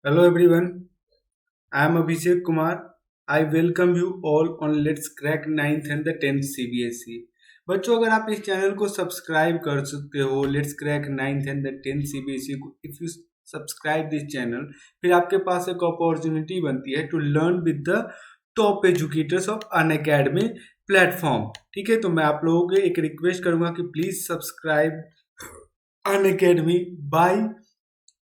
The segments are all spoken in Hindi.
Hello everyone, I am Abhishek Kumar. I welcome you all on Let's Crack 9th and the 10th CBSE. बच्चों अगर आप इस चैनल को सब्सक्राइब कर सकते हो let's crack 9th and the 10th CBSE को if you subscribe this channel फिर आपके पास एक अपॉर्चुनिटी बनती है to learn with the top educators of Unacademy platform. ठीक है, तो मैं आप लोगों को एक रिक्वेस्ट करूंगा कि please subscribe Unacademy by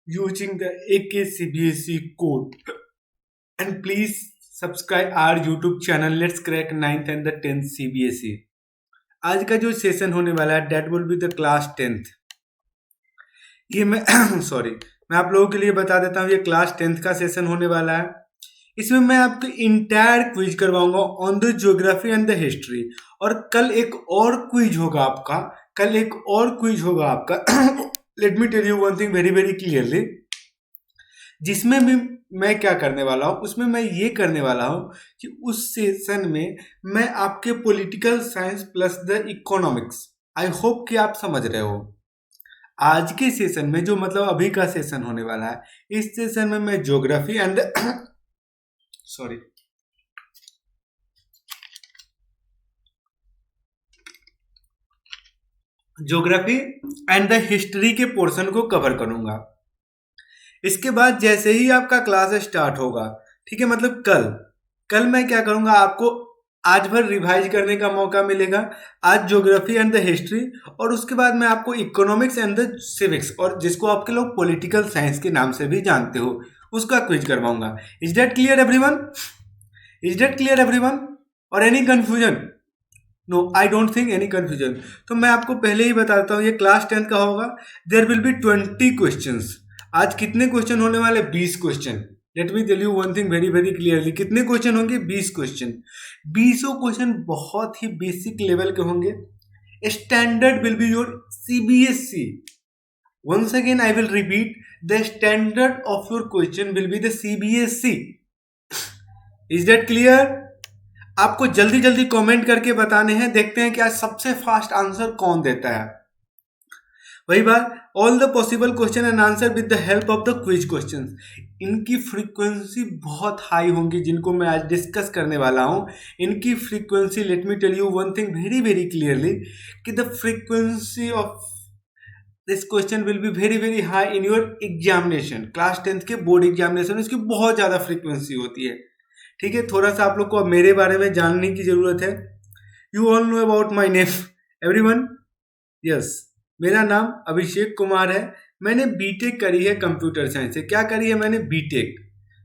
using the AKCBSE code and please subscribe our YouTube channel Let's Crack 9th and the 10th CBSE। आज का जो सेशन होने वाला है that will be the class 10th। ये मैं सॉरी मैं आप लोगों के लिए बता देता हूँ, ये क्लास 10th का सेशन होने वाला है। इसमें मैं आपको इंटायर क्विज करवाऊंगा on the geography and the history, और कल एक और क्विज होगा आपका let me tell you one thing very very clearly, जिसमें भी मैं क्या करने वाला हूँ, उसमें मैं ये करने वाला हूँ कि उस सेशन में मैं आपके political science plus the economics, I hope कि आप समझ रहे हो। आज के सेशन में जो मतलब अभी का सेशन होने वाला है, इस सेशन में मैं geography and sorry geography and the history के पोर्शन को कवर करूंगा। इसके बाद जैसे ही आपका क्लास स्टार्ट होगा, ठीक है, मतलब कल मैं क्या करूंगा, आपको आज भर रिवाइज करने का मौका मिलेगा। आज ज्योग्राफी एंड द हिस्ट्री, और उसके बाद मैं आपको इकोनॉमिक्स एंड द सिविक्स, और जिसको आपके लोग पॉलिटिकल साइंस के नाम से भी जानते हो, उसका क्विज करवाऊंगा। इज दैट क्लियर एवरीवन और any confusion? No, I don't think any confusion. तो मैं आपको पहले ही बता देता हूँ, ये क्लास 10 का होगा। There will be 20 questions. आज कितने क्वेश्चन होने वाले? 20 question. Let me tell you one thing very very clearly, कितने क्वेश्चन होंगे? 20 क्वेश्चन। 20 क्वेश्चन बहुत ही बेसिक लेवल के होंगे। Standard will be your CBSE. Once again I will repeat, the standard of your question will be the CBSE. Is that clear? आपको जल्दी जल्दी कमेंट करके बताने हैं, देखते हैं कि आज सबसे फास्ट आंसर कौन देता है। वही बात, all the possible question and answer with the help of the quiz questions. इनकी फ्रीक्वेंसी बहुत हाई होंगी, जिनको मैं आज डिस्कस करने वाला हूं। इनकी frequency, let me tell you one thing very very clearly, कि the frequency of this question will be very very high in your examination. Class 10th के बोर्ड एग्जामिनेशन इसकी बहुत ज्यादा फ्रीक्वेंसी होती है। ठीक है, थोड़ा सा आप लोग को अब मेरे बारे में जानने की जरूरत है। You all know about my name everyone? Yes, मेरा नाम अभिषेक कुमार है। मैंने बीटेक करी है कंप्यूटर साइंस से। क्या करी है मैंने? बीटेक।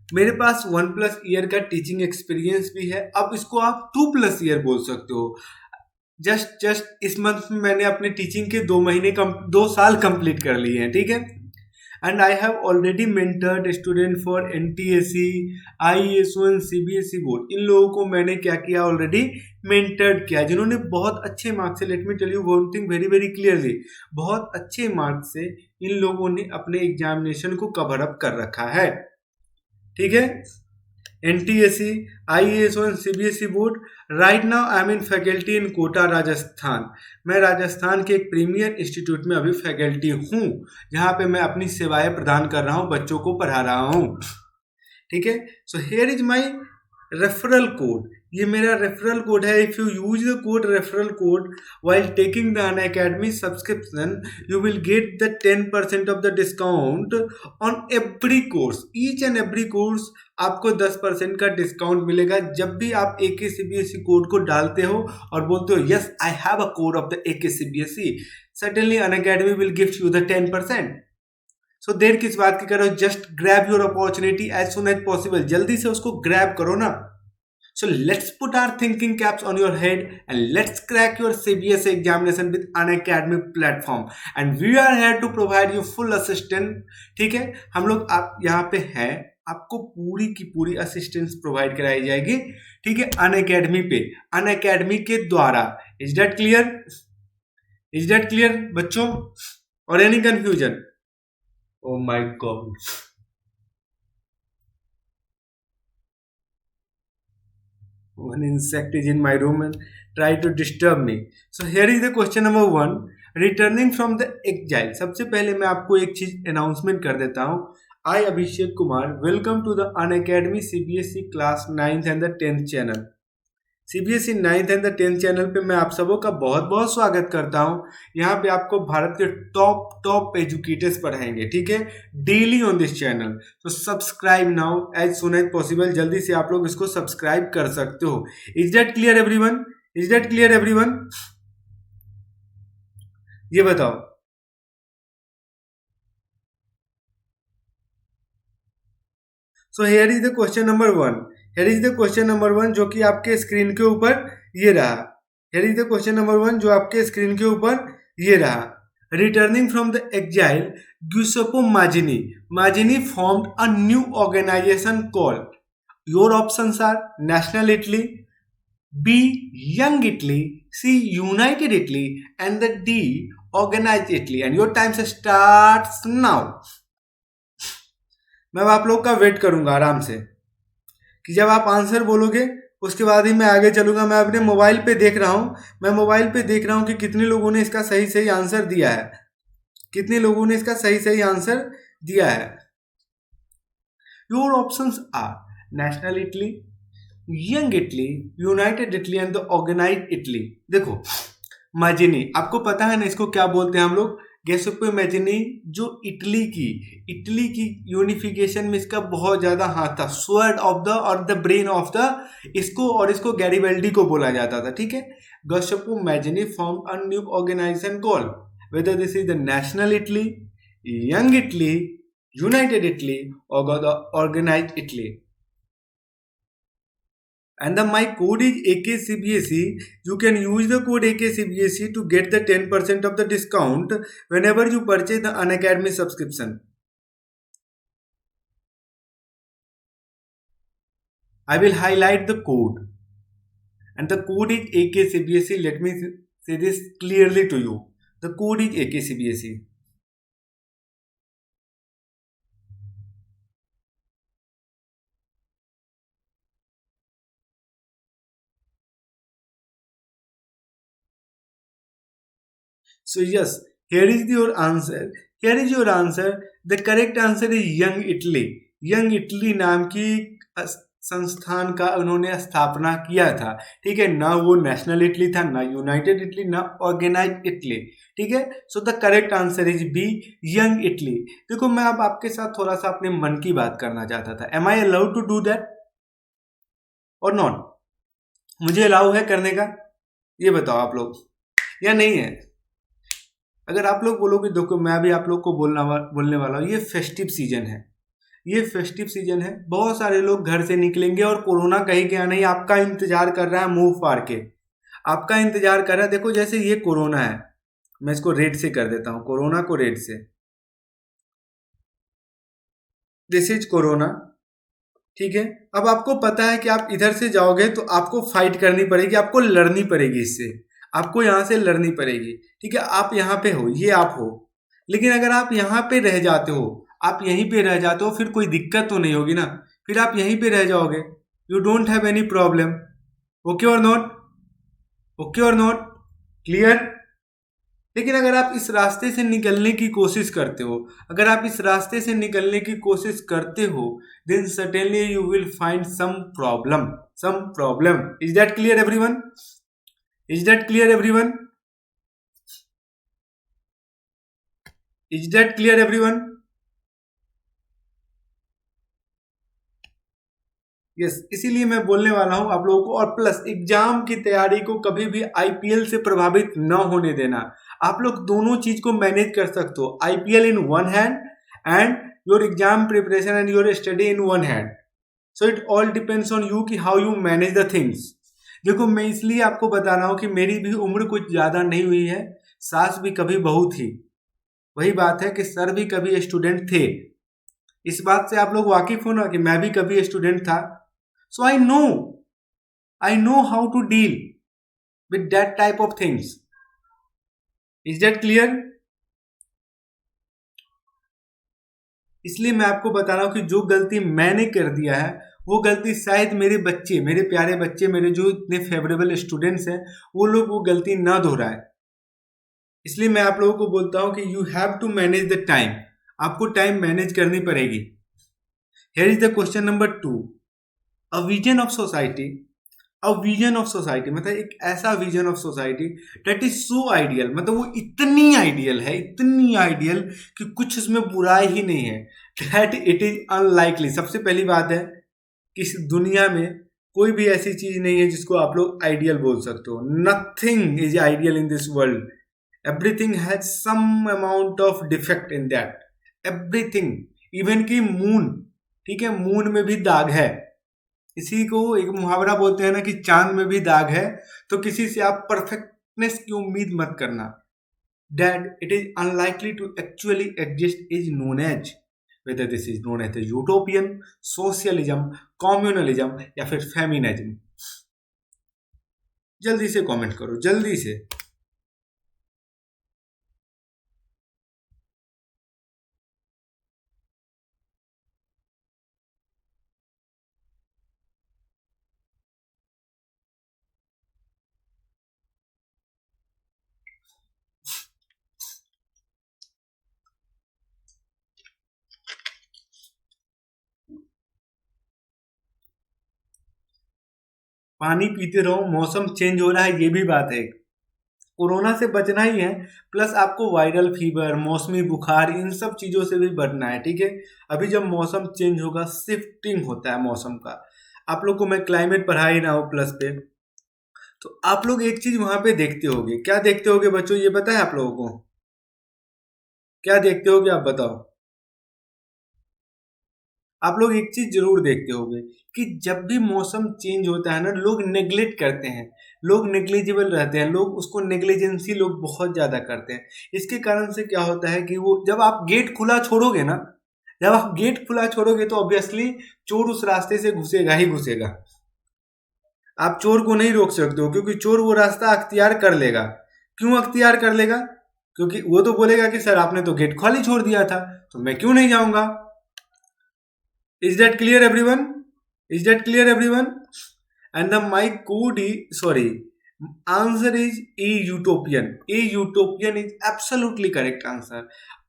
मेरे पास 1+ ईयर का टीचिंग एक्सपीरियंस भी है। अब इसको आप 2+ ईयर बोल सकते हो। जस्ट इस मंथ में मैंने अपने टीचिंग के 2 साल कंप्लीट कर लिए हैं। ठीक है, and I have already mentored student for NTSE, IESO and CBSE board. इन लोगों को मैंने क्या किया? ऑलरेडी मेंटर्ड किया, जिन्होंने बहुत अच्छे मार्क्स से, let me tell you one thing very very clearly, बहुत अच्छे मार्क्स से इन लोगों ने अपने एग्जामिनेशन को कवर अप कर रखा है। ठीक है, NTSE, IESO and CBSE board. Right now I am in faculty in Kota Rajasthan. मैं राजस्थान के एक प्रीमियर इंस्टीट्यूट में अभी फैकल्टी हूँ, जहाँ पे मैं अपनी सेवाएं प्रदान कर रहा हूँ, बच्चों को पढ़ा रहा हूँ। ठीक है, so here is my referral code. ये मेरा रेफरल कोड है। If you use the code referral code while taking the Unacademy subscription, you will get the 10% of the discount on every course। each and every course आपको 10% का डिस्काउंट मिलेगा जब भी आप AKCBSE कोड को डालते हो और बोलते हो yes I have a code of the AKCBSE, certainly Unacademy will give you the 10%। So देर किस बात की करो, just grab your opportunity as soon as possible. जल्दी से उसको ग्रैब करो ना। So let's put our thinking caps on your head and let's crack your CBSE examination with Unacademy platform and we are here to provide you full assistance। ठीक है, हम लोग आप यहाँ पे हैं, आपको पूरी की पूरी असिस्टेंस प्रोवाइड कराई जाएगी। ठीक है, अनअकैडमी के द्वारा। इज दैट क्लियर बच्चों और any confusion? Oh my God. One insect is in my room and try to disturb me. So here is the question number 1. Returning from the exile। सबसे पहले मैं आपको एक चीज अनाउंसमेंट कर देता हूँ। I Abhishek Kumar, welcome to the Unacademy CBSE Class 9th and the 10th channel. CBSE 9th and the 10th channel पे मैं आप सबों का बहुत बहुत स्वागत करता हूँ। यहाँ पे आपको भारत के टॉप एजुकेटर्स पढ़ाएंगे, ठीक है, डेली ऑन दिस चैनल। तो subscribe now as soon as possible, जल्दी से आप लोग इसको सब्सक्राइब कर सकते हो। Is that clear everyone? Is that clear everyone? ये बताओ। So here is the question number 1। Here is the question number 1 जो कि आपके स्क्रीन के ऊपर ये रहा। Here is the question number 1 जो आपके स्क्रीन के ऊपर ये रहा। Returning from the exile Giuseppe Mazzini formed a new organization called, your options are National Italy, B Young Italy, C United Italy, and the D Organized Italy. And your time starts now. मैं आप लोग का वेट करूंगा आराम से कि जब आप आंसर बोलोगे उसके बाद ही मैं आगे चलूंगा। मैं अपने मोबाइल पे देख रहा हूं, कि कितने लोगों ने इसका सही आंसर दिया है, कितने लोगों ने इसका सही आंसर दिया है। Your options are national Italy, young Italy, united Italy and the organised Italy. देखो माजिनी, आपको पता है ना इसको क्या बोलते हैं हम लोग? Giuseppe Mazzini जो इटली की यूनिफिकेशन में इसका बहुत ज्यादा हाथ था। स्वर्ड ऑफ द और द ब्रेन ऑफ द, इसको गैरिबल्डी को बोला जाता था, ठीक है। Giuseppe Mazzini formed a new organization called, whether this is the National Italy, Young Italy, United Italy or the Organized Italy. And my code is AKCBSE. You can use the code AKCBSE to get the 10% of the discount whenever you purchase the Unacademy subscription. I will highlight the code. And the code is AKCBSE. Let me say this clearly to you. The code is AKCBSE. So yes, here is your answer. The correct answer is Young Italy. Young Italy नाम की संस्थान का उन्होंने स्थापना किया था, ठीक है ना। वो नेशनल इटली था, ना यूनाइटेड इटली, ना ऑर्गेनाइज्ड इटली, ठीक है। So the correct answer is B, young Italy. देखो मैं अब आपके साथ थोड़ा सा अपने मन की बात करना चाहता था। Am I allowed to do that or not? मुझे अलाउ है करने का? ये बताओ आप लोग, या नहीं है? अगर आप लोग बोलोगे, देखो मैं भी आप लोग को बोलने वाला हूँ, ये फेस्टिव सीजन है, बहुत सारे लोग घर से निकलेंगे और कोरोना कहीं गया नहीं, आपका इंतजार कर रहा है मुंह फाड़ के, आपका इंतजार कर रहा है। देखो जैसे ये कोरोना है, मैं इसको रेड से कर देता हूँ, कोरोना को रेड से। दिस इज कोरोना, ठीक है। अब आपको पता है कि आप इधर से जाओगे तो आपको फाइट करनी पड़ेगी, आपको लड़नी पड़ेगी, इससे आपको यहां से लड़नी पड़ेगी, ठीक है। आप यहाँ पे हो, ये आप हो, लेकिन अगर आप यहाँ पे रह जाते हो, आप यहीं पे रह जाते हो, फिर कोई दिक्कत तो नहीं होगी ना, फिर आप यहीं पे रह जाओगे। You don't have any problem. Okay और नॉट? ओके और नॉट? क्लियर? लेकिन अगर आप इस रास्ते से निकलने की कोशिश करते हो, then certainly you will find some problem. Is that clear everyone? Is that clear everyone? Is that clear everyone? Yes, इसीलिए मैं बोलने वाला हूं आप लोगों को। और प्लस एग्जाम की तैयारी को कभी भी आईपीएल से प्रभावित न होने देना। आप लोग दोनों चीज को मैनेज कर सकते हो, IPL in one hand and your exam preparation and your study in one hand. So it all depends on you कि how you manage the things. देखो मैं इसलिए आपको बता रहा हूं कि मेरी भी उम्र कुछ ज्यादा नहीं हुई है, सास भी कभी बहू थी, वही बात है कि सर भी कभी स्टूडेंट थे। इस बात से आप लोग वाकिफ हो ना कि मैं भी कभी स्टूडेंट था। So I know how to deal with that type of things. Is that clear? इसलिए मैं आपको बता रहा हूं कि जो गलती मैंने कर दिया है वो गलती शायद मेरे प्यारे बच्चे, मेरे जो इतने फेवरेबल स्टूडेंट्स हैं, वो लोग वो गलती ना दोहराए। इसलिए मैं आप लोगों को बोलता हूं कि you have to manage the time. आपको टाइम मैनेज करनी पड़ेगी। Here is the question number 2। A vision of society, a vision of society मतलब एक ऐसा vision of society that is so ideal, मतलब वो इतनी आइडियल है, इतनी आइडियल कि कुछ उसमें बुराई ही नहीं है, दैट इट इज अनलाइकली। सबसे पहली बात है कि इस दुनिया में कोई भी ऐसी चीज नहीं है जिसको आप लोग आइडियल बोल सकते हो। Nothing is ideal in this world, everything has some amount of defect in that, everything. Even की मून, ठीक है, मून में भी दाग है। इसी को एक मुहावरा बोलते हैं ना कि चांद में भी दाग है। तो किसी से आप परफेक्टनेस की उम्मीद मत करना। That it is unlikely to actually exist is known as, whether this is known as a utopian, socialism, communalism या फिर फेमिनिज्म। जल्दी से कमेंट करो, जल्दी से। पानी पीते रहो, मौसम चेंज हो रहा है, ये भी बात है। कोरोना से बचना ही है, प्लस आपको वायरल फीवर, मौसमी बुखार, इन सब चीज़ों से भी बचना है, ठीक है। अभी जब मौसम चेंज होगा, शिफ्टिंग होता है मौसम का। आप लोग को मैं क्लाइमेट पढ़ा ही रहा हूँ प्लस पे, तो आप लोग एक चीज़ वहाँ पे देखते होगे। क्या देखते होगे बच्चों, ये पता है आप लोगों को? क्या देखते होगे आप बताओ? आप लोग एक चीज जरूर देखते होंगे कि जब भी मौसम चेंज होता है ना, लोग नेग्लेक्ट करते हैं, लोग नेग्लिजिबल रहते हैं, लोग उसको नेग्लिजेंसी लोग बहुत ज्यादा करते हैं। इसके कारण से क्या होता है कि वो जब आप गेट खुला छोड़ोगे ना, जब आप गेट खुला छोड़ोगे तो ऑब्वियसली चोर उस रास्ते से घुसेगा ही घुसेगा। आप चोर को नहीं रोक सकते हो, क्योंकि चोर वो रास्ता अख्तियार कर लेगा। क्यों अख्तियार कर लेगा? क्योंकि वो तो बोलेगा कि सर आपने तो गेट खाली छोड़ दिया था, तो मैं क्यों नहीं जाऊंगा। Is that clear, everyone? Is that clear, everyone? And the my code is sorry. Answer is a utopian. A utopian is absolutely correct answer.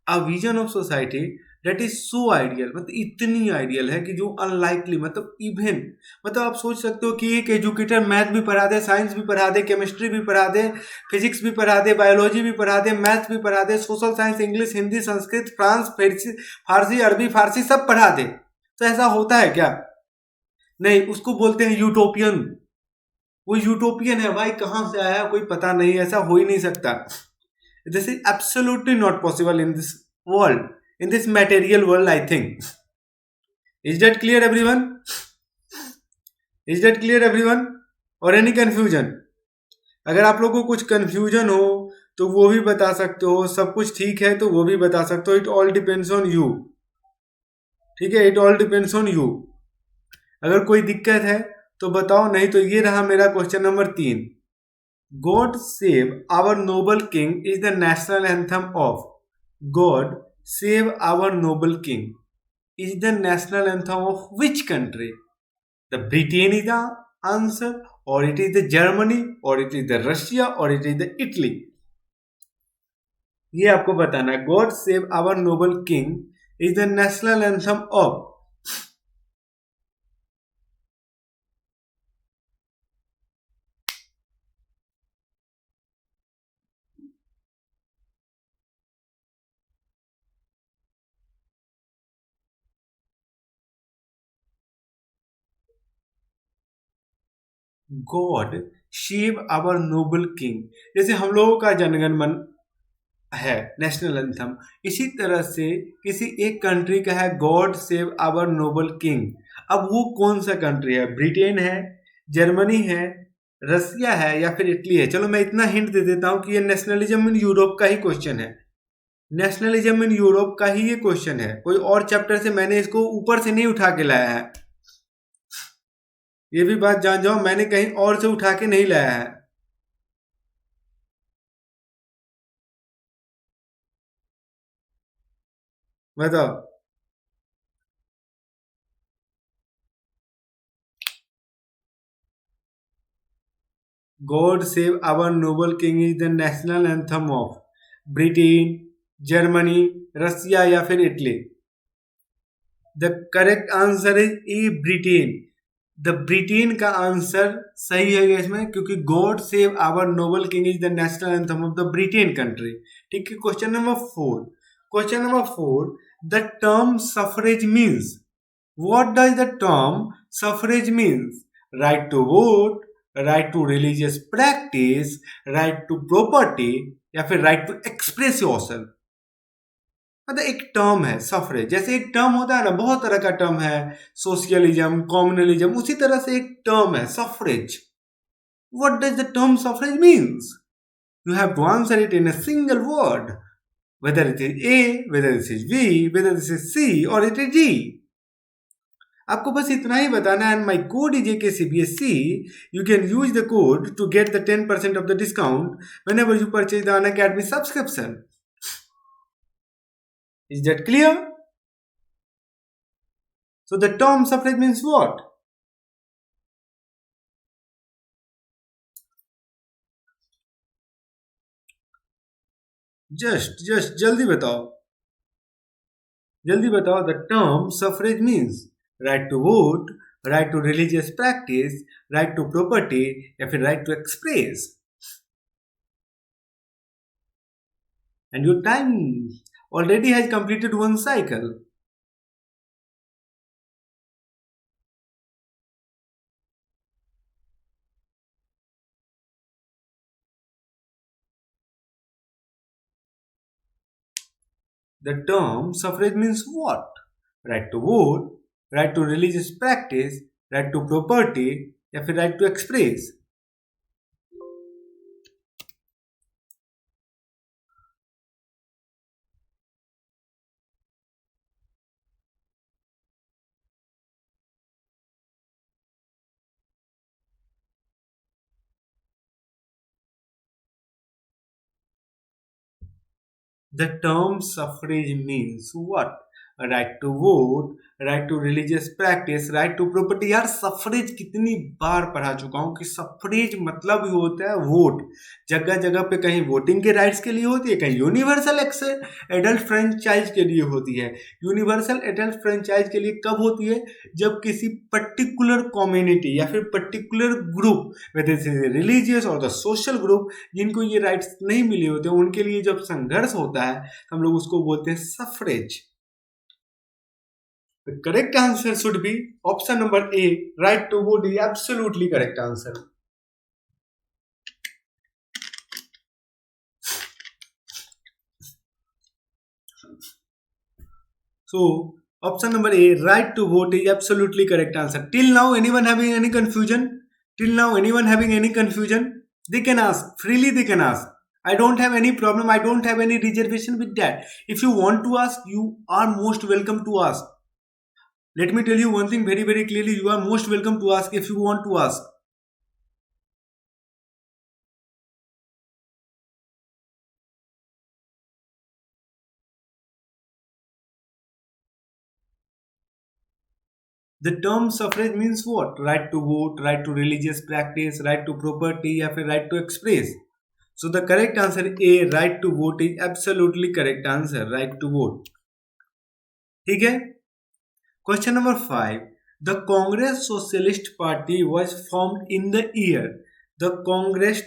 A vision of society that is so ideal, मतलब इतनी आइडियल है कि जो अनलाइकली, मतलब इवन, मतलब आप सोच सकते हो कि एक एजुकेटर मैथ भी पढ़ा दे, साइंस भी पढ़ा दे, केमिस्ट्री भी पढ़ा दे, फिजिक्स भी पढ़ा दे, बायोलॉजी भी पढ़ा दे, मैथ भी पढ़ा दे, social science, English, Hindi, Sanskrit, France, Farsi, Arabi, Farsi सब पढ़ा दे। तो ऐसा होता है क्या? नहीं, उसको बोलते हैं यूटोपियन। वो यूटोपियन है भाई, कहां से आया कोई पता नहीं, ऐसा हो ही नहीं सकता। This is absolutely not possible in this world, in this material world, I think. Is that clear everyone? Is that clear everyone? और एनी कंफ्यूजन? अगर आप लोगों को कुछ कंफ्यूजन हो तो वो भी बता सकते हो, सब कुछ ठीक है तो वो भी बता सकते हो। It all depends on you, ठीक है, it all depends on you. अगर कोई दिक्कत है तो बताओ, नहीं तो ये रहा मेरा question number 3। God save our noble king is the national anthem of, God save our noble king is the national anthem of which country? The Britain is the answer, और इट इज द जर्मनी, और इट इज द रशिया, और इट इज द इटली। ये आपको बताना है। God save our noble king is the national anthem of, God save our noble king. जैसे हम लोगों का जनगण मन है नेशनल एंथम, इसी तरह से किसी एक कंट्री का है God save our noble king. अब वो कौन सा कंट्री है? ब्रिटेन है, जर्मनी है, रसिया है, या फिर इटली है? चलो मैं इतना हिंट दे देता हूँ कि ये नेशनलिज्म इन यूरोप का ही क्वेश्चन है। नेशनलिज्म इन यूरोप का ही ये क्वेश्चन है, कोई और चैप्टर से मैंने इसको ऊपर से नहीं उठा के लाया है। ये भी बात जान जाओ, मैंने कहीं और से उठा के नहीं लाया है। बताओ। God save our noble king is the national anthem of Britain, Germany, Russia या फिर Italy? The correct answer is A Britain. The Britain का आंसर सही है इसमें, क्योंकि God save our noble king is the national anthem of the Britain country. ठीक है, question number 4। Question number 4, the term suffrage means. What does the term suffrage means? Right to vote, right to religious practice, right to property, या फिर राइट टू एक्सप्रेस योरसेल्फ। मतलब एक टर्म है सफरेज, जैसे एक टर्म होता है ना, बहुत तरह का टर्म है, सोशलिज्म, कम्युनलिज्म, उसी तरह से एक टर्म है suffrage. What does the term suffrage means? You have to answer it in a single word, whether it is A, whether this is V, whether this is C or it is G. आपको बस इतना ही बताना है, and my code is AKCBSC. You can use the code to get the 10% of the discount whenever you purchase the Unacademy subscription. Is that clear? So the term suffrage means what? Just जल्दी बताओ, जल्दी बताओ। The term suffrage means right to vote, right to religious practice, right to property, या फिर right to express. And your time already has completed one cycle. The term suffrage means what? Right to vote, right to religious practice, right to property, या फिर right to express. The term suffrage means what? Right to vote, right to religious practice, right to property. यार सफरेज कितनी बार पढ़ा चुका हूं कि सफरेज मतलब ही होता है वोट। जगह जगह पे कहीं वोटिंग के राइट्स के लिए होती है, कहीं यूनिवर्सल एडल्ट फ्रेंचाइज के लिए होती है। यूनिवर्सल एडल्ट फ्रेंचाइज के लिए कब होती है? जब किसी पर्टिकुलर कम्युनिटी या फिर पर्टिकुलर ग्रुप, रिलीजियस और द सोशल ग्रुप, जिनको ये राइट्स नहीं मिले होते, उनके लिए जब संघर्ष होता है हम लोग उसको बोलते हैं suffrage. The correct answer should be option number A, right to vote is absolutely correct answer. So, option number A, right to vote is absolutely correct answer. Till now, anyone having any confusion? Till now, anyone having any confusion? They can ask, freely they can ask. I don't have any problem, I don't have any reservation with that. If you want to ask, you are most welcome to ask. Let me tell you one thing very, very clearly. You are most welcome to ask if you want to ask. The term suffrage means what? Right to vote, right to religious practice, right to property, या फिर right to express. So the correct answer A, right to vote is absolutely correct answer. Right to vote. ठीक है? Question number 5. The Congress Socialist Party was formed in the year. The Congress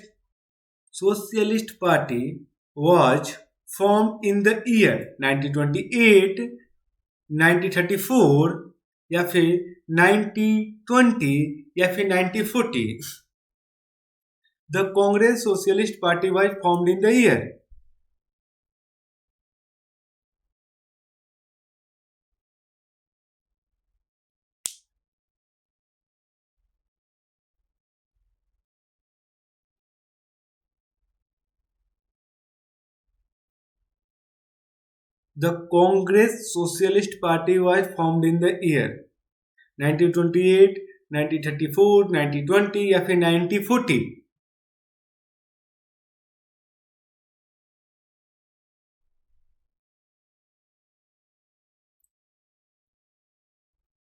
Socialist Party was formed in the year 1928, 1934, या फिर 1920, या फिर 1940. The Congress Socialist Party was formed in the year. The Congress Socialist Party was formed in the year 1928, 1934, 1920 या फिर 1940.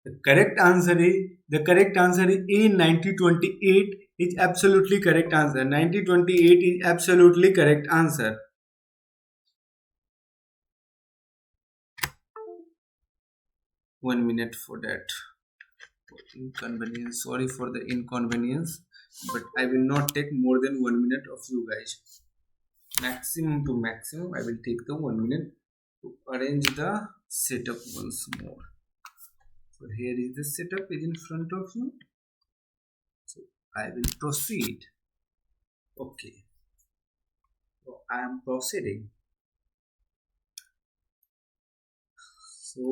The correct answer is A, 1928 is absolutely correct answer. 1928 is absolutely correct answer. 1 minute for that. Inconvenience, sorry for the inconvenience, but I will not take more than 1 minute of you guys. Maximum to maximum I will take the 1 minute to arrange the setup once more. So here is the setup is in front of you, so I will proceed. Okay, so I am proceeding. So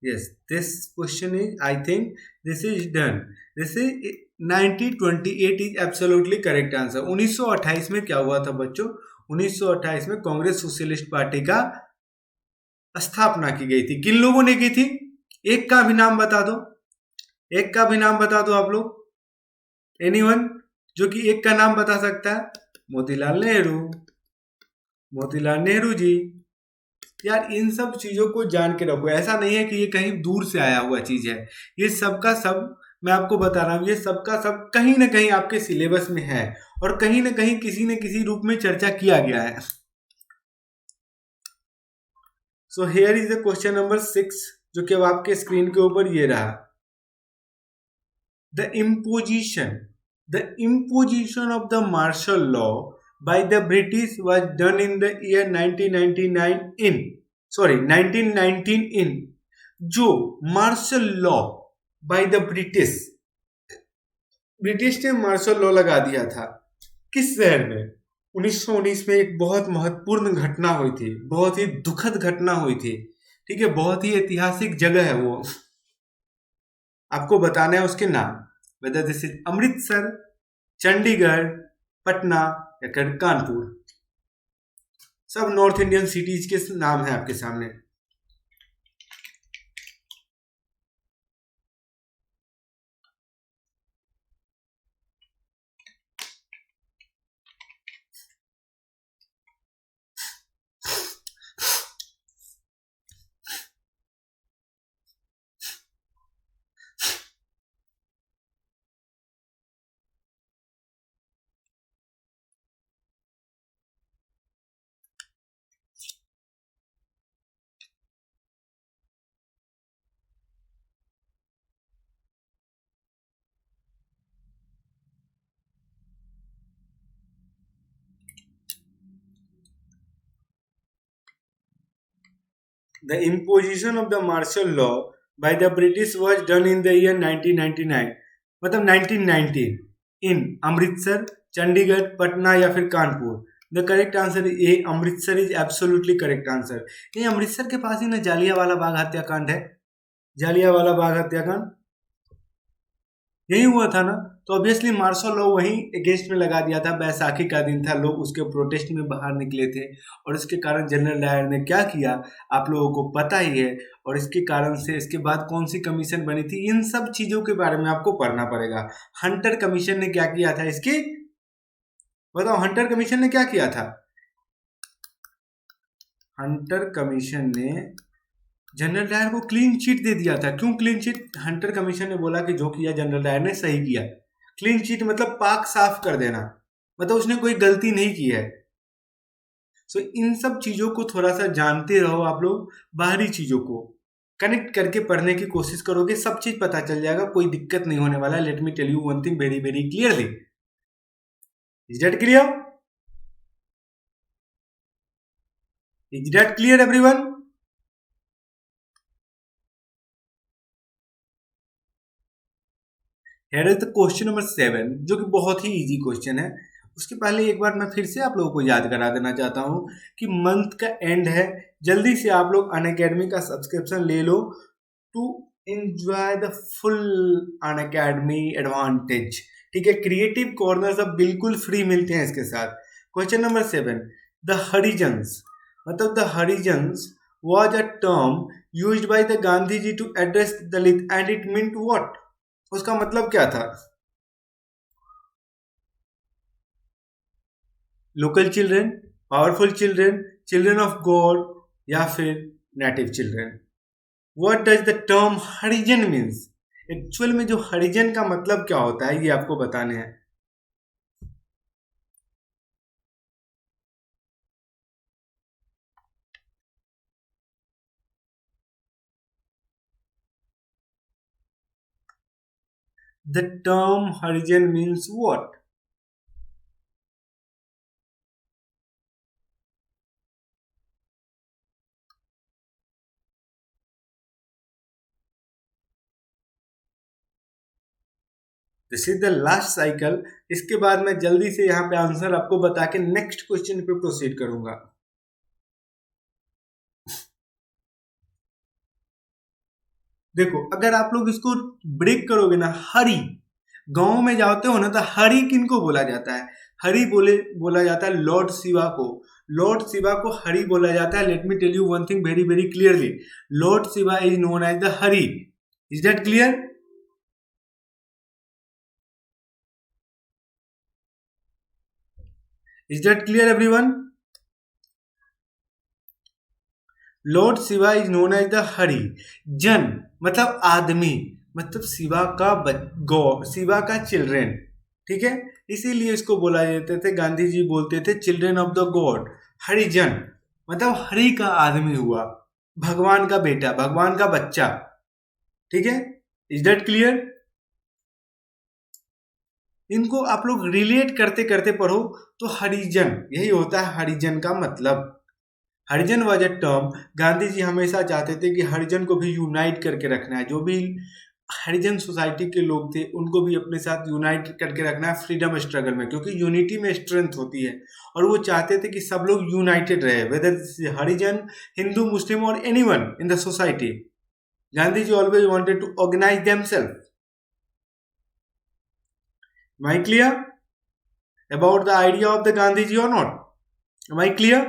yes, this question is, I think this is done. This is 1928 is absolutely correct answer. 1928 में क्या हुआ था बच्चों? 1928 में कांग्रेस सोशलिस्ट पार्टी का स्थापना की गई थी. किन लोगों ने की थी? एक का भी नाम बता दो. एक का भी नाम बता दो आप लोग. एनीवन जो कि एक का नाम बता सकता है? मोतीलाल नेहरू. मोतीलाल नेहरू जी. यार इन सब चीजों को जान के रखो. ऐसा नहीं है कि ये कहीं दूर से आया हुआ चीज है. ये सबका सब मैं आपको बता रहा हूं. ये सबका सब कहीं ना कहीं आपके सिलेबस में है और कहीं ना कहीं किसी न किसी रूप में चर्चा किया गया है. So here is the question number 6 जो कि अब आपके स्क्रीन के ऊपर ये रहा. The imposition of the martial law by the British was done in the year 1919 in जो martial law by the British ने मार्शल लॉ लगा दिया था किस शहर में? 1919 में एक बहुत महत्वपूर्ण घटना हुई थी. बहुत ही दुखद घटना हुई थी. ठीक है, बहुत ही ऐतिहासिक जगह है वो. आपको बताना है उसके नाम. Weather this is Amritsar, Chandigarh, Patna या फिर कानपुर. सब नॉर्थ इंडियन सिटीज के नाम है आपके सामने. The imposition of the martial law by the British was done in the year 1999. मतलब 1919 in अमृतसर, चंडीगढ़, पटना या फिर Kanpur. The correct answer A Amritsar is absolutely correct answer. ये अमृतसर के पास ही ना जालियांवाला बाग हत्याकांड है. जालियांवाला बाग हत्याकांड यही हुआ था ना. तो ऑब्वियसली मार्शल लॉ वहीं अगेंस्ट में लगा दिया था. बैसाखी का दिन था, लोग उसके प्रोटेस्ट में बाहर निकले थे और इसके कारण जनरल डायर ने क्या किया आप लोगों को पता ही है. और इसके कारण से इसके बाद कौन सी कमीशन बनी थी, इन सब चीजों के बारे में आपको पढ़ना पड़ेगा. हंटर कमीशन ने क्या किया था इसकी बताओ. हंटर कमीशन ने क्या किया था? हंटर कमीशन ने जनरल डायर को क्लीन चिट दे दिया था. क्यों क्लीन चिट? हंटर कमीशन ने बोला कि जो किया जनरल डायर ने सही किया. क्लीन चिट मतलब पाक साफ कर देना, मतलब उसने कोई गलती नहीं की है. सो इन सब चीजों को थोड़ा सा जानते रहो आप लोग. बाहरी चीजों को कनेक्ट करके पढ़ने की कोशिश करोगे, सब चीज पता चल जाएगा. कोई दिक्कत नहीं होने वाला है. Let me tell you one thing very very clearly. Is that clear? Is that clear everyone? Here is the question number 7 जो कि बहुत ही इजी क्वेश्चन है. उसके पहले एक बार मैं फिर से आप लोगों को याद करा देना चाहता हूं कि मंथ का एंड है. जल्दी से आप लोग अनअकैडमी का सब्सक्रिप्शन ले लो to enjoy the full Unacademy advantage. ठीक है, क्रिएटिव कॉर्नर सब बिल्कुल फ्री मिलते हैं इसके साथ. क्वेश्चन नंबर 7, द हरिजन्स मतलब the Harijans was a term used by the Gandhi ji to address Dalit and it meant what? उसका मतलब क्या था? Local children, powerful children, children of God या फिर native children. What does the term Harijan means? Actual में जो हरिजन का मतलब क्या होता है ये आपको बताने हैं. The term Harijan means what? This is the last cycle. इसके बाद मैं जल्दी से यहाँ पे आंसर आपको बता के नेक्स्ट क्वेश्चन पे प्रोसीड करूंगा। देखो, अगर आप लोग इसको ब्रेक करोगे ना, हरि, गांव में जाते हो ना तो हरि किनको बोला जाता है? हरि बोला जाता है लॉर्ड शिवा को। लॉर्ड शिवा को हरि बोला जाता है। Let me tell you one thing very very clearly, Lord Shiva is known as the Hari. Is that clear? Is that clear everyone? Lord Shiva is known as the Hari. जन मतलब आदमी, मतलब शिवा का गॉड, शिवा का चिल्ड्रेन, ठीक है। इसीलिए इसको बोला जाते थे, गांधी जी बोलते थे चिल्ड्रेन ऑफ द गॉड। हरिजन मतलब हरि का आदमी हुआ, भगवान का बेटा, भगवान का बच्चा, ठीक है। Is that clear? इनको आप लोग रिलेट करते करते पढ़ो तो हरिजन यही होता है, हरिजन का मतलब। हरिजन was a term, Gandhi ji हमेशा चाहते थे कि हरिजन को भी यूनाइट करके रखना है। जो भी हरिजन सोसाइटी के लोग थे उनको भी अपने साथ यूनाइट करके रखना है फ्रीडम स्ट्रगल में, क्योंकि यूनिटी में स्ट्रेंथ होती है। और वो चाहते थे कि सब लोग यूनाइटेड रहे, वेदर हरिजन, हिंदू, मुस्लिम और anyone in the society. Gandhi ji always wanted to organise themself. Am I clear about the idea of the Gandhiji or not? Am I clear?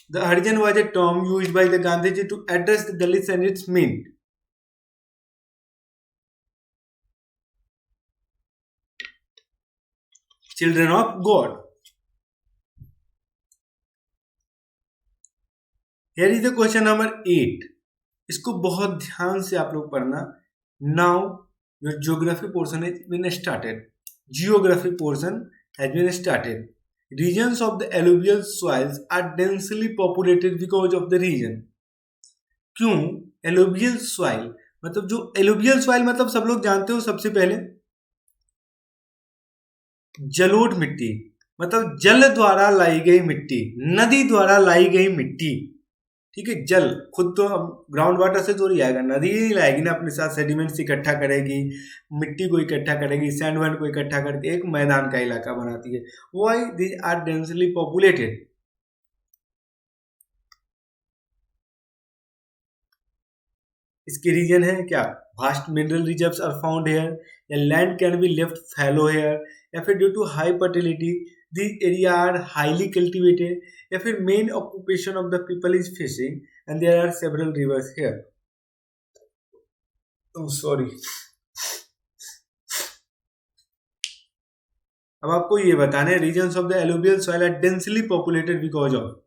The Harijan was a term used by the Gandhiji to address the Dalits and its meant children of God. Here is the question number 8. इसको बहुत ध्यान से आप लोग पढ़ना। Now your geography portion has been started. Geography portion has been started. Regions of the alluvial soils are densely populated because of the region. क्यों एलोवियल सॉइल? मतलब जो एलोवियल सॉइल मतलब सब लोग जानते हो, सबसे पहले जलोढ़ मिट्टी, मतलब जल द्वारा लाई गई मिट्टी, नदी द्वारा लाई गई मिट्टी, ठीक है। जल खुद तो ग्राउंड वाटर से तो नहीं आएगा, नदी ही लाएगी ना अपने साथ, सेडिमेंट्स इकट्ठा करेगी, मिट्टी को इकट्ठा करेगी, सैंड वैंड को इकट्ठा करके एक मैदान का इलाका बनाती है। Why these are densely populated? इसके रीजन है क्या? Vast mineral reserves are found here, या land can be left fallow here, या फिर due to high fertility this area are highly cultivated, या फिर main occupation of the people is fishing and there are several rivers here. Sorry, अब आपको ये बताना है reasons of the alluvial soil are densely populated because of.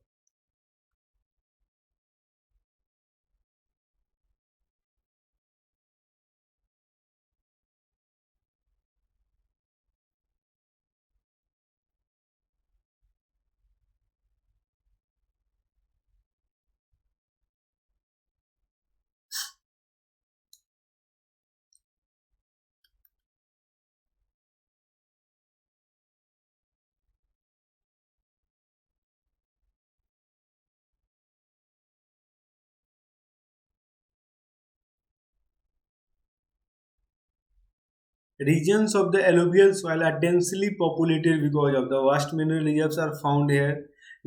Regions of the alluvial soil are densely populated because of the vast mineral reserves are found here.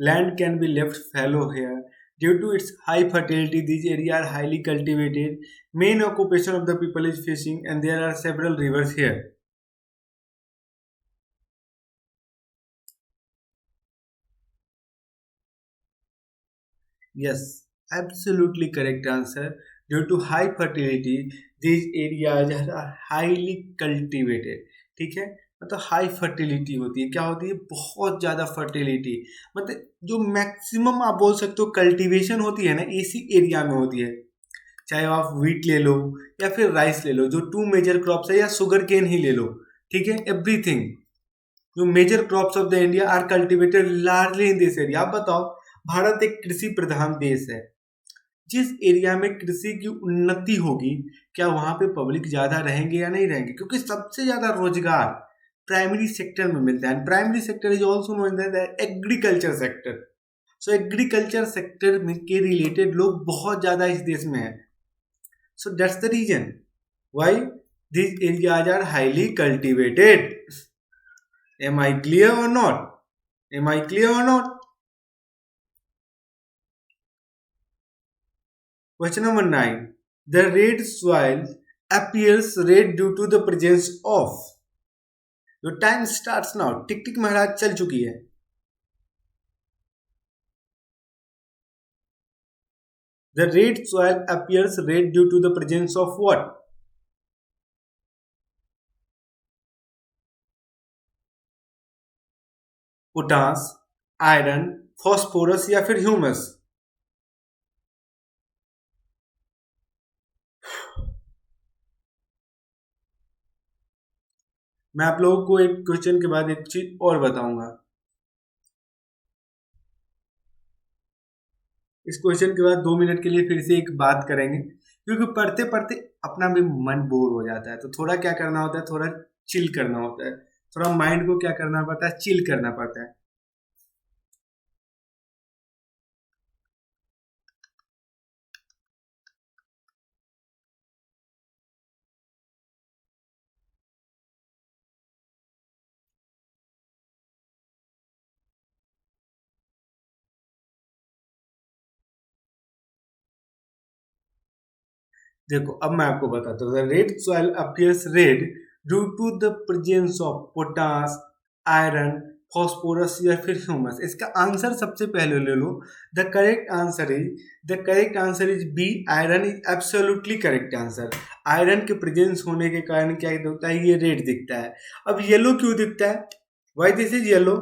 Land can be left fallow here. Due to its high fertility, these areas are highly cultivated. Main occupation of the people is fishing, and there are several rivers here. Yes, absolutely correct answer. Due to high fertility, these areas are highly cultivated. ठीक है, मतलब हाई फर्टिलिटी होती है। क्या होती है? बहुत ज़्यादा फर्टिलिटी, मतलब जो मैक्सिमम आप बोल सकते हो कल्टीवेशन होती है ना, इसी एरिया में होती है। चाहे आप वीट ले लो या फिर राइस ले लो, जो टू मेजर क्रॉप्स है, या शुगर केन ही ले लो, ठीक है। एवरीथिंग, जो major crops of the India are cultivated largely in this area. आप बताओ, भारत एक कृषि प्रधान देश है, जिस एरिया में कृषि की उन्नति होगी, क्या वहां पे पब्लिक ज्यादा रहेंगे या नहीं रहेंगे, क्योंकि सबसे ज्यादा रोजगार प्राइमरी सेक्टर में मिलता है। Primary sector is also known as agriculture sector. So agriculture sector में के रिलेटेड लोग बहुत ज्यादा इस देश में है। So that's the reason why these areas are highly cultivated. Am I clear or not? Am I clear or not? Question number 9. The red soil appears red due to the presence of. Your time starts now. टिक टिक महाराज चल चुकी है। The red soil appears red due to the presence of what? Potash, iron, phosphorus या फिर ह्यूमस। मैं आप लोगों को एक क्वेश्चन के बाद एक चीज और बताऊंगा। इस क्वेश्चन के बाद 2 मिनट के लिए फिर से एक बात करेंगे, क्योंकि पढ़ते पढ़ते अपना भी मन बोर हो जाता है, तो थोड़ा क्या करना होता है, थोड़ा चिल करना होता है, थोड़ा माइंड को क्या करना पड़ता है, चिल करना पड़ता है। देखो अब मैं आपको बताता हूँ। Red soil appears red due to the presence of potash, iron, phosphorus या फिर ह्यूमस। इसका आंसर सबसे पहले ले लो। The correct answer is B, iron is absolutely correct answer. Iron के प्रेजेंस होने के कारण क्या होता है, ये रेड दिखता है। अब येलो क्यों दिखता है, वाई दिस इज येलो?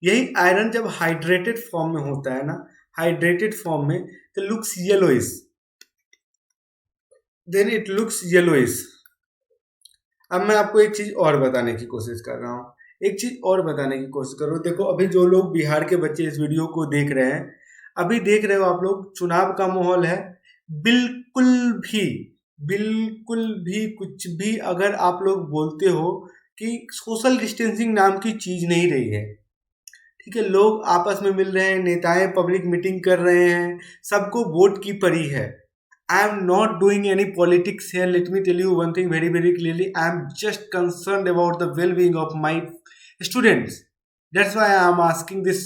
यही आयरन जब हाइड्रेटेड फॉर्म में होता है ना, हाइड्रेटेड फॉर्म में, तो looks yellowish, then it looks yellowish. अब मैं आपको एक चीज और बताने की कोशिश कर रहा हूँ, एक चीज और बताने की कोशिश कर रहा हूँ। देखो अभी जो लोग बिहार के बच्चे इस वीडियो को देख रहे हैं, अभी देख रहे हो आप लोग, चुनाव का माहौल है। बिल्कुल भी, बिल्कुल भी कुछ भी अगर आप लोग बोलते हो कि सोशल डिस्टेंसिंग नाम की चीज नहीं रही है, ठीक है। लोग आपस में मिल रहे हैं, नेताएं पब्लिक मीटिंग कर रहे हैं, सबको वोट की पड़ी है। I am not doing any politics here. Let me tell you one thing very, very clearly. I am just concerned about the well being of my students. That's why I am asking this.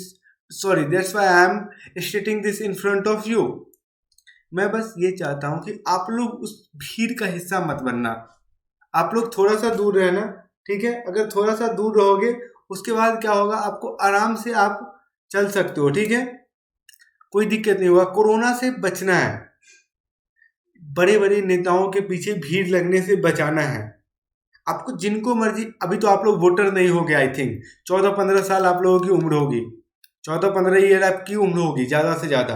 Sorry, that's why I am stating this in front of you. मैं बस ये चाहता हूँ कि आप लोग उस भीड़ का हिस्सा मत बनना। आप लोग थोड़ा सा दूर रहना, ठीक है। अगर थोड़ा सा दूर रहोगे, उसके बाद क्या होगा, आपको आराम से आप चल सकते हो, ठीक है। कोई दिक्कत नहीं होगा। कोरोना से बचना है, बड़े बड़े नेताओं के पीछे भीड़ लगने से बचाना है। आपको जिनको मर्जी, अभी तो आप लोग वोटर नहीं होगे, आई थिंक 14-15 साल आप लोगों की उम्र होगी, 14-15 ईयर आपकी उम्र होगी ज्यादा से ज्यादा।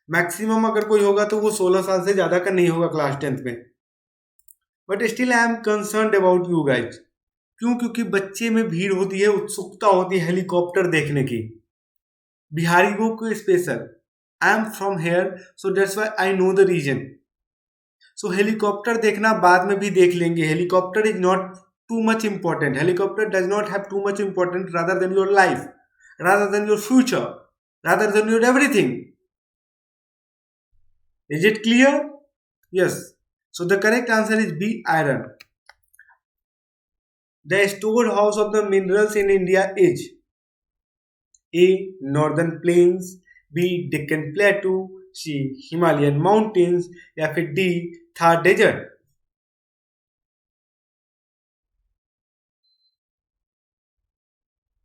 मैक्सिमम अगर कोई होगा तो वो 16 साल से ज्यादा का नहीं होगा क्लास 10th में। But still I am concern about you guys. क्यों? क्योंकि बच्चे में भीड़ होती है, उत्सुकता होती है हेलीकॉप्टर देखने की, बिहारियों को special. I am from here, so that's why I know the reason. So helicopter देखना बाद में भी देख लेंगे। Helicopter is not too much important. Helicopter does not have too much important rather than your life, rather than your future, rather than your everything. Is it clear? Yes. So the correct answer is B, iron. The store house of the minerals in India is A, northern plains, B, Deccan plateau, C, Himalayan mountains या फिर D, Thar desert.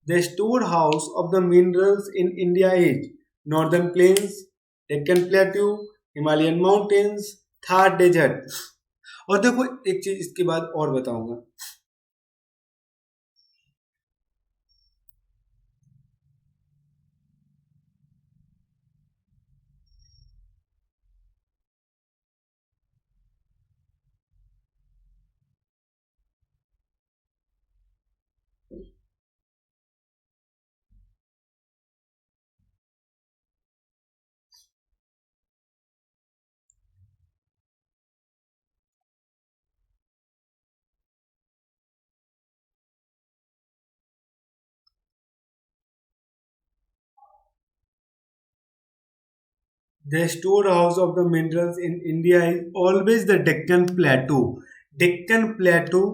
The storehouse of the minerals in India is Northern Plains, Deccan Plateau, Himalayan Mountains, Thar Desert। और देखो एक चीज इसके बाद और बताऊंगा। The storehouse of the minerals in India is always the Deccan Plateau. Deccan Plateau,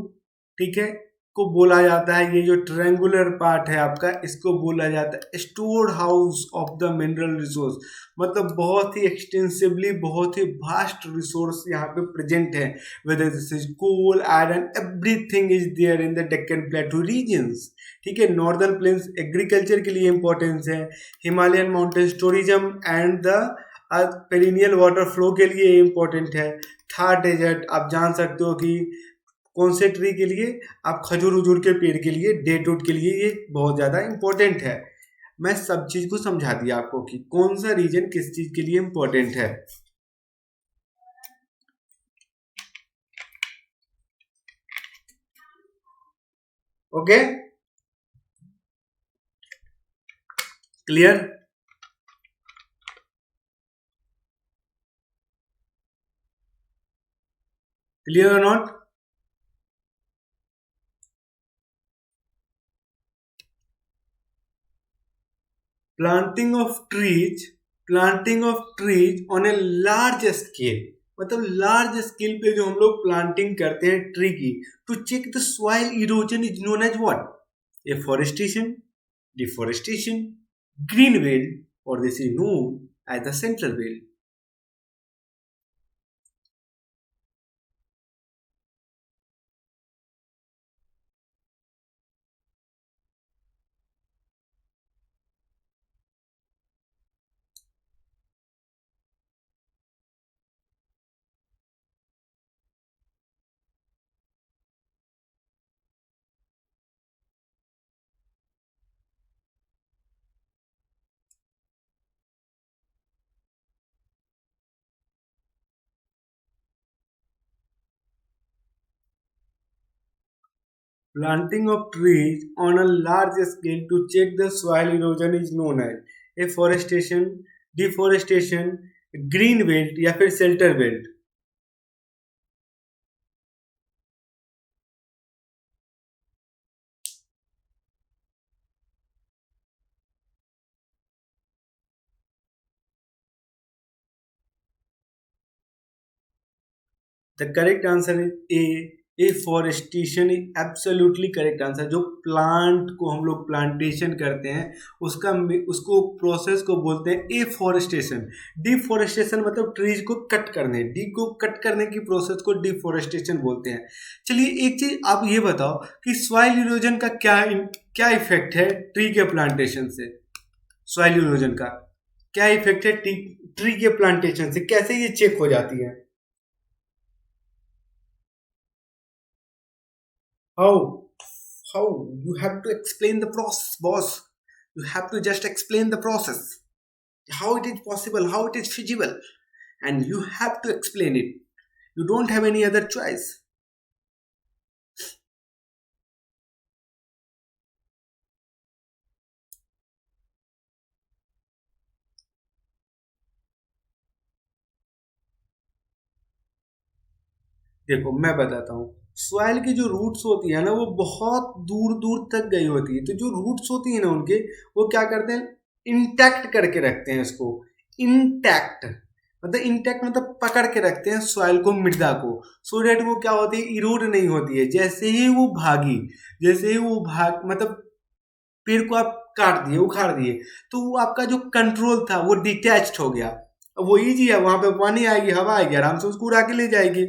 ठीक है, को बोला जाता है, ये जो ट्रायंगुलर पार्ट है आपका, इसको बोला जाता है store house of the mineral resource. मतलब बहुत ही एक्सटेंसिवली, बहुत ही वास्ट रिसोर्स यहाँ पे प्रेजेंट है, whether this is coal, iron, everything is there in the Deccan plateau regions. ठीक है, नॉर्दर्न प्लेन्स एग्रीकल्चर के लिए इंपॉर्टेंस है, Himalayan mountains tourism and the perennial water flow के लिए इंपॉर्टेंट है। थार डेजर्ट आप जान सकते हो कि कौन से ट्री के लिए, आप खजूर उजूर के पेड़ के लिए, डेट वुड के लिए ये बहुत ज़्यादा इंपॉर्टेंट है। मैं सब चीज़ को समझा दिया आपको कि कौन सा रीजन किस चीज़ के लिए इंपॉर्टेंट है। Okay, clear? क्लियर और not? Planting of trees, planting of trees on a large scale, मतलब लार्ज स्केल पे जो हम लोग प्लांटिंग करते हैं ट्री की, to check the soil erosion is known as what? Afforestation, deforestation, green belt, और this is known as the central belt. Planting of trees on a large scale to check the soil erosion is known as afforestation, deforestation, green belt या फिर shelter belt। The correct answer is A, afforestation is absolutely correct answer. जो प्लांट को हम लोग प्लांटेशन करते हैं उसका, उसको प्रोसेस को बोलते हैं एफॉरेस्टेशन। डिफॉरेस्टेशन मतलब ट्रीज को कट करने, डी को कट करने की प्रोसेस को डिफॉरेस्टेशन बोलते हैं। चलिए एक चीज आप ये बताओ कि सॉइल इरोजन का क्या क्या इफेक्ट है ट्री के प्लांटेशन से? सॉइल इरोजन का क्या इफेक्ट है ट्री के प्लांटेशन से, कैसे ये चेक हो जाती है? How? How? You have to explain the process, boss. You have to just explain the process. How it is possible, how it is feasible. And you have to explain it. You don't have any other choice. देखो मैं बताता हूँ, सॉइल की जो रूट्स होती है ना वो बहुत दूर दूर तक गई होती है, तो जो रूट्स होती है ना उनके, वो क्या करते हैं, इंटैक्ट करके रखते हैं इसको। इंटैक्ट मतलब, इंटैक्ट मतलब पकड़ के रखते हैं सॉइल को, मृदा को, सो डेट वो क्या होती है, इरोड नहीं होती है। जैसे ही वो भागी, जैसे ही वो भाग मतलब पेड़ को आप काट दिए, उखाड़ दिए, तो वो आपका जो कंट्रोल था वो डिटैच्ड हो गया। अब वो ईजी है, वहां पे पानी आएगी, हवा आएगी, आराम से उसको उड़ा के ले जाएगी।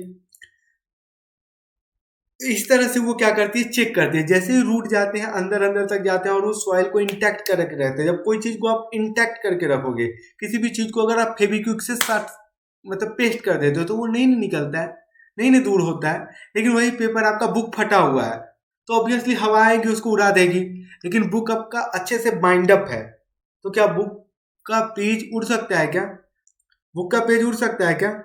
इस तरह से वो क्या करती है, चेक करती है। जैसे ही रूट जाते हैं अंदर अंदर तक जाते हैं और उस सॉइल को इंटैक्ट करके रहते हैं। जब कोई चीज को आप इंटैक्ट करके रखोगे, किसी भी चीज को अगर आप फेविक्विक से साथ मतलब पेस्ट कर देते हो तो वो नहीं निकलता है, नहीं दूर होता है। लेकिन वही पेपर आपका बुक फटा हुआ है तो ऑब्वियसली हवा आएगी उसको उड़ा देगी। लेकिन बुक आपका अच्छे से बाइंड अप है, तो क्या बुक का पेज उड़ सकता है क्या? बुक का पेज उड़ सकता है क्या?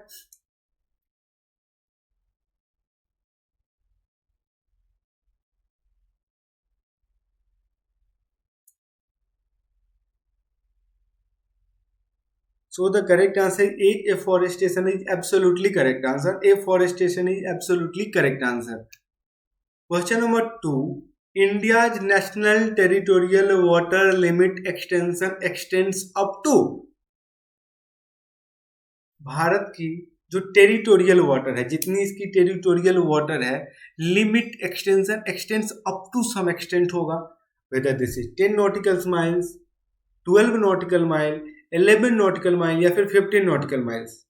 So the correct answer is A. Afforestation is absolutely correct answer. Afforestation is absolutely correct answer. Question number 2. India's national territorial water limit extension extends up to. Bharat की जो टेरिटोरियल वाटर है, जितनी इसकी टेरिटोरियल वाटर है, limit extension extends up to some extent होगा, whether this is 10 nautical miles, 12 nautical mile, 11 nautical mile या फिर 15 नॉटिकल माइल्स।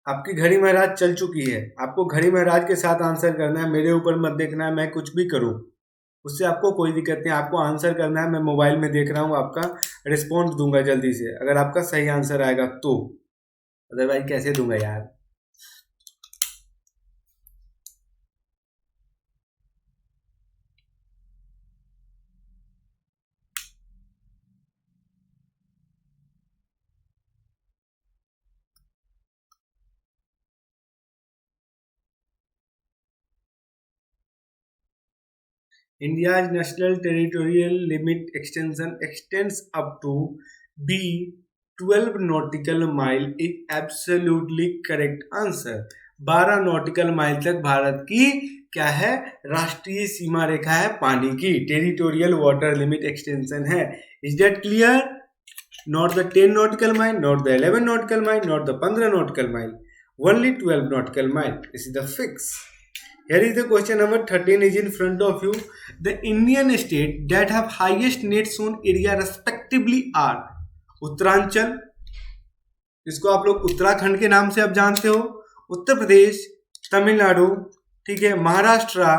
आपकी घड़ी महाराज चल चुकी है, आपको घड़ी महाराज के साथ आंसर करना है, मेरे ऊपर मत देखना है मैं कुछ भी करूं, उससे आपको कोई दिक्कत नहीं, आपको आंसर करना है। मैं मोबाइल में देख रहा हूँ, आपका रिस्पॉन्स दूंगा जल्दी से, अगर आपका सही आंसर आएगा तो, अदरवाइज कैसे दूंगा यार। India's national territorial limit extension extends up to B 12 nautical mile is absolutely correct answer। 12 nautical mile तक भारत की क्या है, राष्ट्रीय सीमा रेखा है पानी की, टेरिटोरियल वाटर लिमिट एक्सटेंशन है। Is that clear? Not the 10 nautical mile, not the 11 nautical mile, not the 15 nautical mile, only 12 nautical mile, this is the fix। Here is the question number 13 is in front of you। The Indian state that have highest net zone area respectively are Uttaranchal, जिसको आप लोग उत्तराखंड के नाम से अब जानते हो, उत्तर प्रदेश, तमिलनाडु, ठीक है, महाराष्ट्र,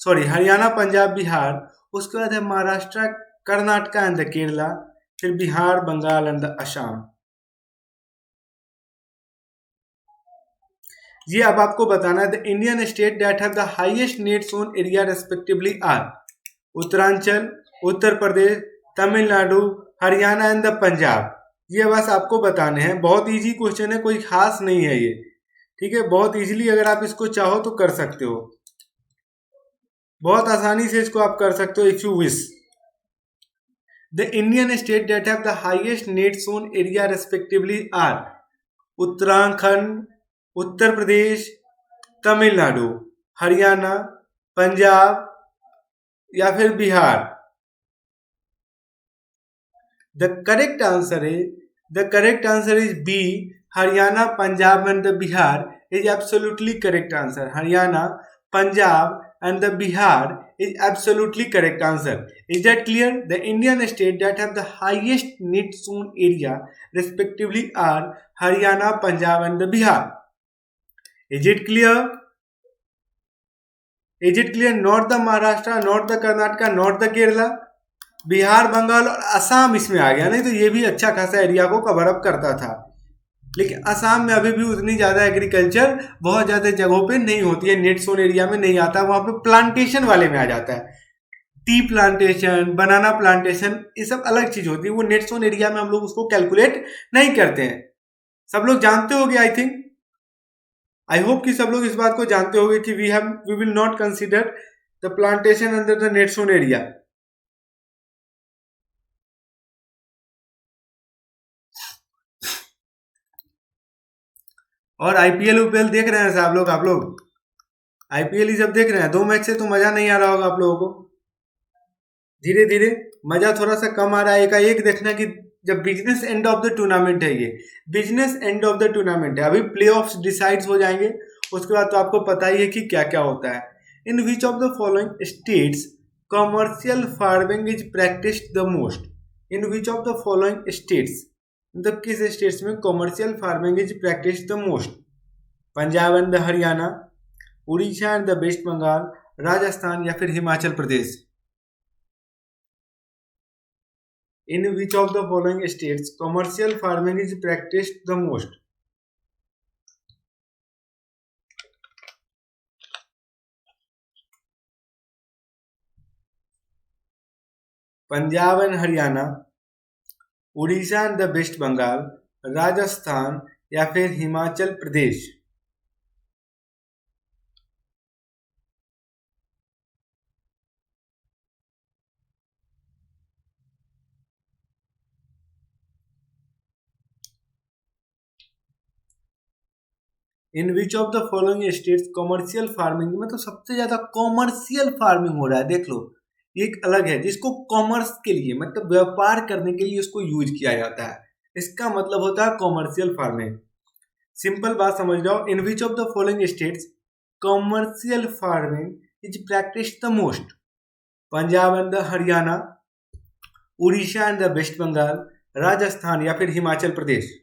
सॉरी हरियाणा, पंजाब, बिहार, उसके बाद है महाराष्ट्र, कर्नाटका एंड द केरला, फिर बिहार, बंगाल एंड द असम। ये अब आपको बताना है। The Indian state that have the highest net zone area respectively are Uttaranchal, Uttar Pradesh, Tamil Nadu, Haryana and the Punjab. ये बस आपको बताने हैं, बहुत इजी क्वेश्चन है, कोई खास नहीं है ये, ठीक है, बहुत इजीली अगर आप इसको चाहो तो कर सकते हो, बहुत आसानी से इसको आप कर सकते हो if you wish. The Indian state that have the highest net zone area respectively are Uttarakhand, Uttar Pradesh, Tamil Nadu, Haryana, Punjab या फिर Bihar. The correct answer is B, Haryana, Punjab and the Bihar is absolutely correct answer. Haryana, Punjab and the Bihar is absolutely correct answer। Is that clear? The Indian state that have the highest net zone area respectively are Haryana, Punjab and the Bihar। Is it clear? Is it clear? Not the Maharashtra, not the Karnataka, not the Kerala, Bihar, Bengal और असम इसमें आ गया, नहीं तो ये भी अच्छा खासा एरिया को कवर अप करता था। लेकिन असम में अभी भी उतनी ज़्यादा एग्रीकल्चर बहुत ज़्यादा जगहों पे नहीं होती है, नेट जोन एरिया में नहीं आता, वहाँ पे प्लांटेशन वाले में आ जाता है, टी प्लांटेशन, बनाना प्लांटेशन, ये सब अलग चीज़ होती है, वो नेट जोन एरिया में हम लोग उसको कैलकुलेट नहीं करते हैं। सब लोग जानते होंगे, आई थिंक, आई होप कि सब लोग इस बात को जानते होंगे कि we will not consider the plantation under the net zone area. और आईपीएल यूपीएल देख रहे हैं साहब लोग, आप लोग आईपीएल ही जब देख रहे हैं, 2 मैच से तो मजा नहीं आ रहा होगा आप लोगों को, धीरे धीरे मजा थोड़ा सा कम आ रहा है। एक देखना कि जब business end of the tournament है, ये business end of the tournament है, अभी प्ले ऑफ डिसाइड्स हो जाएंगे, उसके बाद तो आपको पता ही है कि क्या क्या होता है। In which of the following states commercial farming is practised the most? In which of the following states, मतलब किस स्टेट्स में commercial farming is practice the most? Punjab and the Haryana, Orissa and the waste Bengal, Rajasthan या फिर Himachal Pradesh. In which of the following states commercial farming is practice the most? Punjab and Haryana, Orissa and the waste Bengal, Rajasthan या फिर Himachal Pradesh? In which of the following states commercial farming, मतलब सबसे ज्यादा कॉमर्शियल फार्मिंग हो रहा है, देख लो ये एक अलग है जिसको कॉमर्स के लिए मतलब व्यापार करने के लिए इसको यूज किया जाता है, इसका मतलब होता है कॉमर्शियल फार्मिंग। सिंपल बात समझ लो, in which of the following states commercial farming is practice the most? Punjab and the Haryana, Orissa and the waste Bengal, Rajasthan या फिर Himachal Pradesh?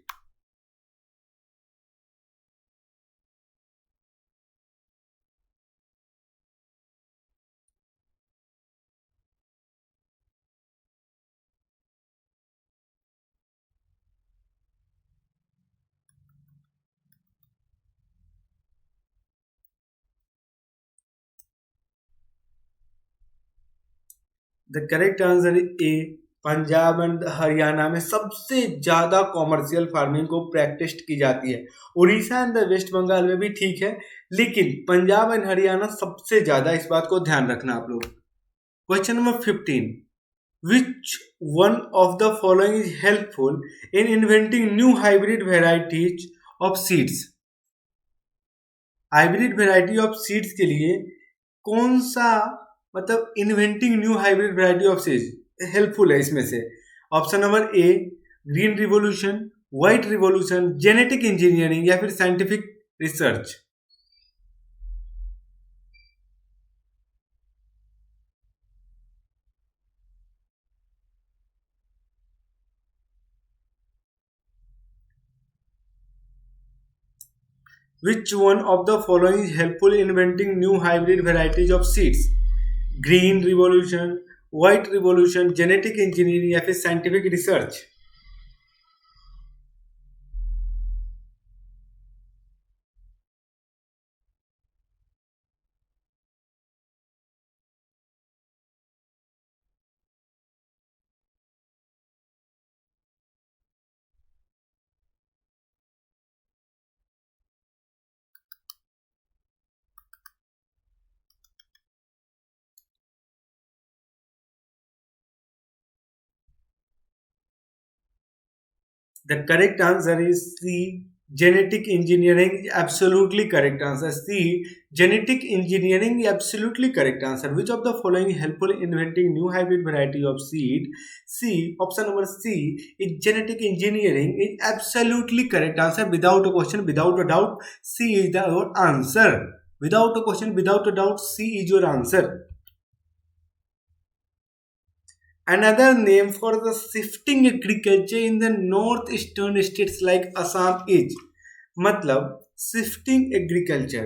The correct answer is A, Punjab and Haryana में सबसे ज्यादा कॉमर्शियल फार्मिंग को प्रैक्टिस की जाती है। Orissa and the waste Bengal में भी ठीक है, लेकिन पंजाब एंड हरियाणा सबसे ज्यादा, इस बात को ध्यान रखना आप लोग। Question number 15, which one of the following is helpful in inventing new hybrid varieties of seeds? Hybrid variety of seeds के लिए कौन सा, मतलब inventing new hybrid variety of seeds helpful है इसमें से? Option number A green revolution, white revolution, genetic engineering या फिर scientific research? Which one of the following is helpful in inventing new hybrid varieties of seeds? Green revolution, white revolution, genetic engineering या फिर scientific research? The correct answer is C. Genetic engineering is absolutely correct answer. C. Genetic engineering is absolutely correct answer. Which of the following is helpful in inventing new hybrid variety of seed? C. Option number C is genetic engineering is absolutely correct answer. Without a question, without a doubt, C is the your answer. Without a question, without a doubt, C is your answer. Another name for the shifting agriculture in the northeastern states like Assam is, मतलब shifting agriculture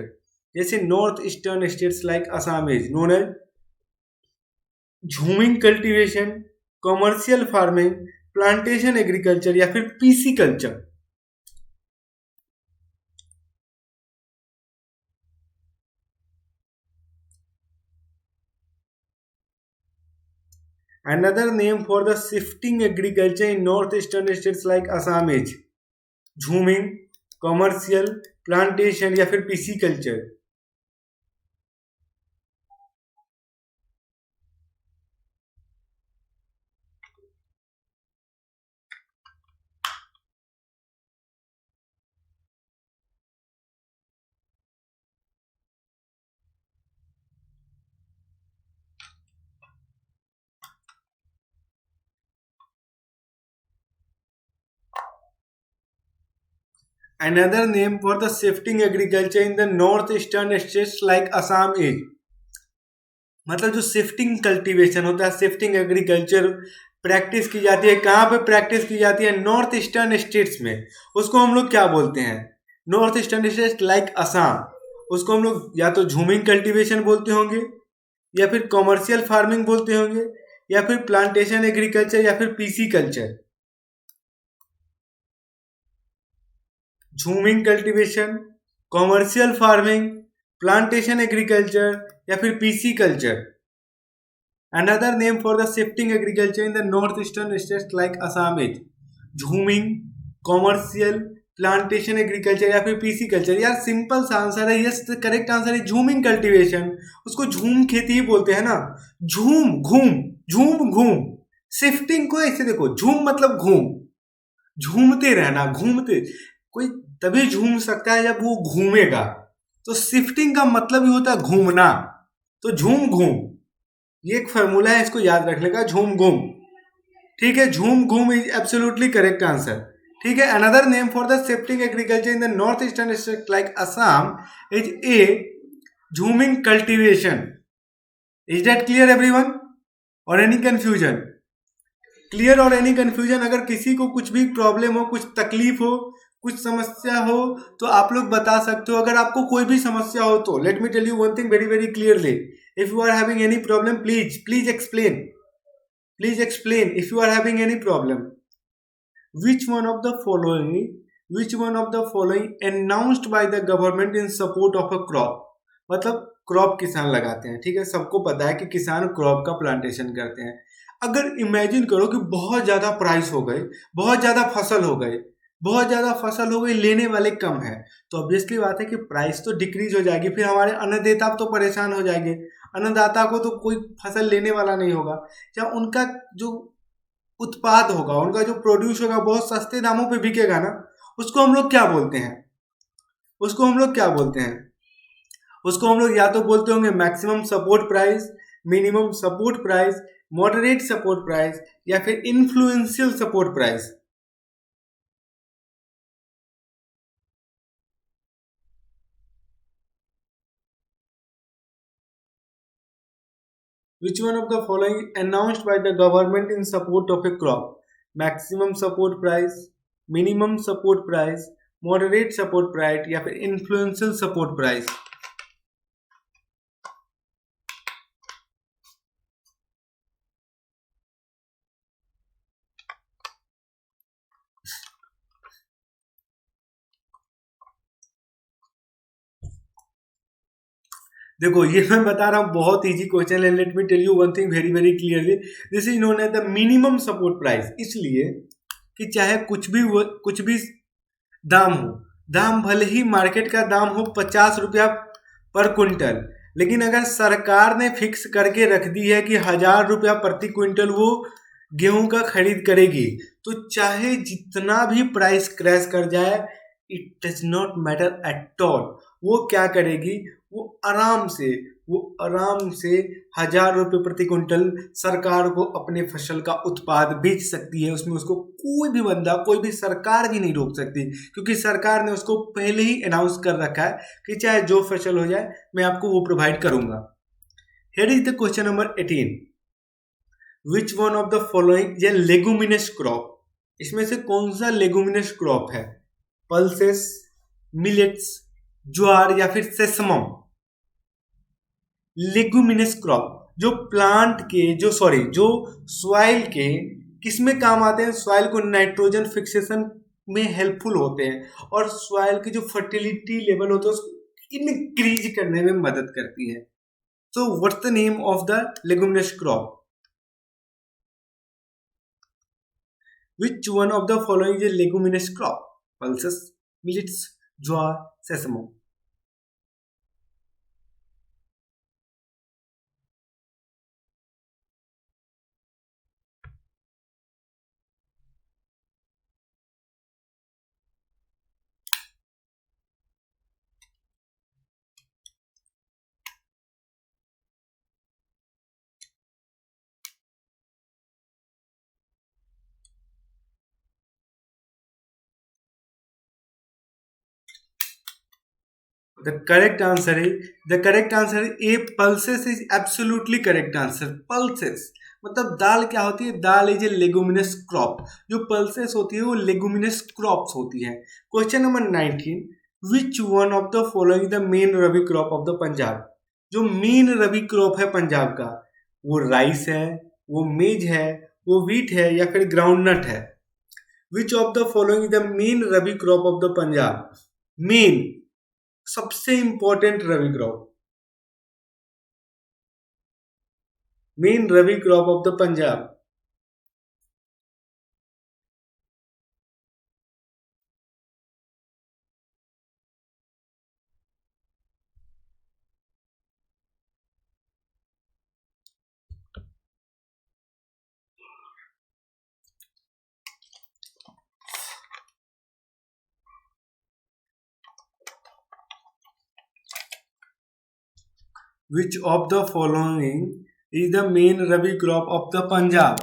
जैसे north eastern states like Assam is known as jhuming cultivation, commercial farming, plantation agriculture या फिर pisciculture? Another name for the shifting agriculture in northeastern states like Assam is jhuming, commercial, plantation या फिर pisciculture? Another name for the shifting agriculture in the northeastern states like Assam is, मतलब जो शिफ्टिंग कल्टीवेशन होता है, शिफ्टिंग एग्रीकल्चर प्रैक्टिस की जाती है, कहाँ पे प्रैक्टिस की जाती है? नॉर्थ ईस्टर्न स्टेट्स में। उसको हम लोग क्या बोलते हैं? North eastern states like Assam, उसको हम लोग या तो झूमिंग कल्टीवेशन बोलते होंगे, या फिर कॉमर्शियल फार्मिंग बोलते होंगे, या फिर प्लांटेशन एग्रीकल्चर या फिर pisciculture? Jhuming cultivation, commercial farming, plantation agriculture या फिर pisciculture? Another name for the shifting agriculture in the northeastern states like Assam is, jhuming, commercial, plantation agriculture या फिर पीसी कल्चर? यार सिंपल सा आंसर है, यस करेक्ट आंसर है झूमिंग कल्टीवेशन। उसको झूम खेती ही बोलते हैं ना, झूम घूम, झूम घूम। शिफ्टिंग को ऐसे देखो, झूम मतलब घूम, झूमते रहना, घूमते, कोई तभी झूम सकता है जब वो घूमेगा। तो शिफ्टिंग का मतलब ही होता है घूमना, तो झूम घूम, ये एक फॉर्मूला है, इसको याद रख लेगा, झूम घूम। ठीक है, झूम घूम इज एब्सोल्युटली करेक्ट आंसर। ठीक है, another name for the shifting agriculture in the north eastern state like Assam is a jhuming cultivation. Is that clear everyone, और एनी कंफ्यूजन? क्लियर और एनी कंफ्यूजन? अगर किसी को कुछ भी प्रॉब्लम हो, कुछ तकलीफ हो, कुछ समस्या हो, तो आप लोग बता सकते हो। अगर आपको कोई भी समस्या हो तो let me tell you one thing very very clearly, if you are having any problem please please explain, please explain if you are having any problem. Which one of the following announced by the government in support of a crop? मतलब क्रॉप किसान लगाते हैं, ठीक है, सबको पता है कि किसान क्रॉप का प्लांटेशन करते हैं। अगर इमेजिन करो कि बहुत ज्यादा प्राइस हो गई, बहुत ज्यादा फसल हो गई, बहुत ज्यादा फसल हो गई, लेने वाले कम है, तो ऑब्वियसली बात है कि प्राइस तो डिक्रीज हो जाएगी, फिर हमारे अन्नदाता तो परेशान हो जाएंगे। अन्नदाता को तो कोई फसल लेने वाला नहीं होगा, या उनका जो उत्पाद होगा, उनका जो प्रोड्यूस होगा बहुत सस्ते दामों पे बिकेगा ना, उसको हम लोग क्या बोलते हैं? उसको हम लोग क्या बोलते हैं? उसको हम लोग या तो बोलते होंगे maximum support price, minimum support price, moderate support price, या फिर influential support price. Which one of the following announced by the government in support of a crop? Maximum support price, minimum support price, moderate support price, या फिर influential support price? देखो ये मैं बता रहा हूँ, बहुत इजी क्वेश्चन है। Let me tell you one thing very very clearly, this is known as the minimum support price. इसलिए कि चाहे कुछ भी दाम हो, दाम भले ही मार्केट का दाम हो 50 रुपया पर क्विंटल, लेकिन अगर सरकार ने फिक्स करके रख दी है कि 1000 रुपया प्रति क्विंटल वो गेहूं का खरीद करेगी, तो चाहे जितना भी प्राइस क्रैश कर जाए, it does not matter at all. वो क्या करेगी, वो आराम से, वो आराम से 1000 रुपये प्रति क्विंटल सरकार को अपने फसल का उत्पाद बेच सकती है। उसमें उसको कोई भी बंदा, कोई भी सरकार भी नहीं रोक सकती, क्योंकि सरकार ने उसको पहले ही अनाउंस कर रखा है कि चाहे जो फसल हो जाए मैं आपको वो प्रोवाइड करूंगा। Here is the question number 18, which one of the following ये लेगुमिनस क्रॉप? इसमें से कौन सा लेगुमिनस क्रॉप है? पल्सेस, मिलेट्स, ज्वार, या फिर सेसमम? लेगुमिनस क्रॉप जो प्लांट के जो सॉइल के किस में काम आते हैं? सॉइल को नाइट्रोजन फिक्सेशन में हेल्पफुल होते हैं, और सॉइल की जो फर्टिलिटी लेवल होता है उसको इंक्रीज करने में मदद करती है। So what's the name of the leguminous crop? Which one of the following is leguminous crop? Pulses, millets, jowar, sesamum? The correct answer is A. Pulses is absolutely correct answer. Pulses मतलब दाल क्या होती है? दाल इज ए लेगुमिनस क्रॉप। जो पल्सेस होती है वो लेगुमिनस क्रॉप्स होती है। Question number 19, which one of the following the main rabi crop of the Punjab? जो मेन रबी क्रॉप है पंजाब का, वो राइस है, वो मेज है, वो व्हीट है, या फिर ग्राउंडनट है? Which of the following the main rabi crop of the Punjab? Main, सबसे important rabi crop, main rabi crop of the Punjab. Which of the following is the main rabi crop of the Punjab?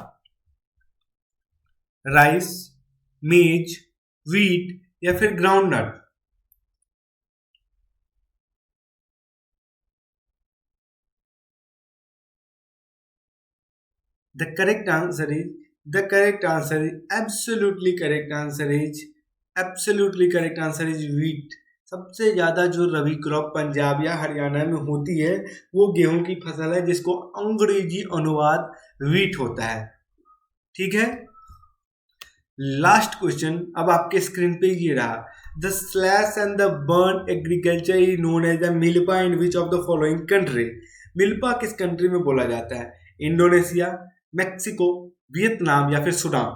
Rice, maize, wheat या फिर groundnut? The correct answer is absolutely correct answer is wheat. सबसे ज्यादा जो रबी क्रॉप पंजाब या हरियाणा में होती है वो गेहूं की फसल है, जिसको अंग्रेजी अनुवाद वीट होता है। ठीक है, लास्ट क्वेश्चन अब आपके स्क्रीन पे ये रहा। The slash and the burn agriculture is known as the milpa in which of the following country? मिल्पा किस कंट्री में बोला जाता है? इंडोनेशिया, मैक्सिको, वियतनाम या फिर Sudan?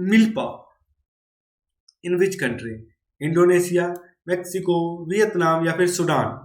Milpa in which country? Indonesia, Mexico, Vietnam या फिर Sudan?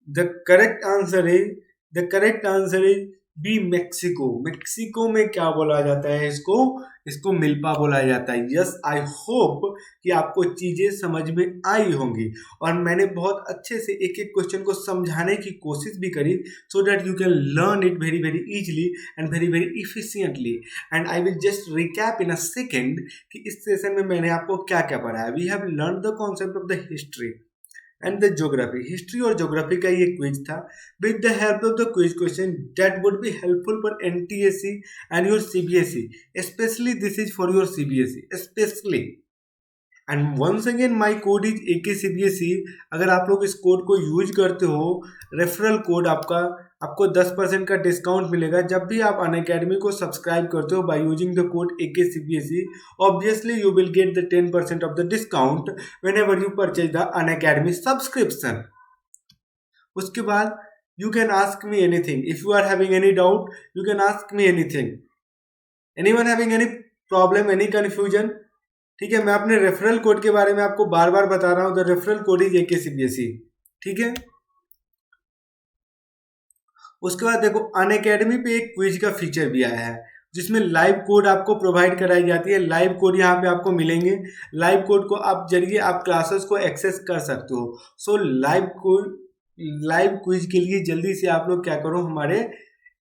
The correct answer is B, Mexico. Mexico में क्या बोला जाता है? इसको मिल्पा बोला जाता है। यस, आई होप कि आपको चीजें समझ में आई होंगी और मैंने बहुत अच्छे से एक एक क्वेश्चन को समझाने की कोशिश भी करी, so that you can learn it very very easily and very very efficiently. And I will just recap in a second कि इस सेशन में मैंने आपको क्या क्या पढ़ाया। We have learn the concept of the history and the geography. History और ज्योग्राफी का ये क्विज था। With the help of the quiz question that would be helpful for NTSC and your CBSE, specially this is for your CBSE specially. And once again my code is AKCBSE। अगर आप लोग इस कोड को यूज करते हो, रेफरल कोड आपको 10% का डिस्काउंट मिलेगा जब भी आप अनअकैडमी को सब्सक्राइब करते हो by using the code AKCBSE। Obviously you will get the 10% of the discount whenever you purchase the Unacademy subscription. उसके बाद you can ask me anything. If you are having any doubt you can ask me anything. Anyone having any problem, any confusion? ठीक है, मैं अपने रेफरल कोड के बारे में आपको बार बार बता रहा हूं। The referral code is AKCBSE। ठीक है, उसके बाद देखो अनअकैडमी पे एक क्विज का फीचर भी आया है जिसमें लाइव कोड आपको प्रोवाइड कराई जाती है। लाइव कोड यहाँ पे आपको मिलेंगे। लाइव कोड को आप जरिए आप क्लासेस को एक्सेस कर सकते हो। सो लाइव क्विज के लिए जल्दी से आप लोग क्या करो, हमारे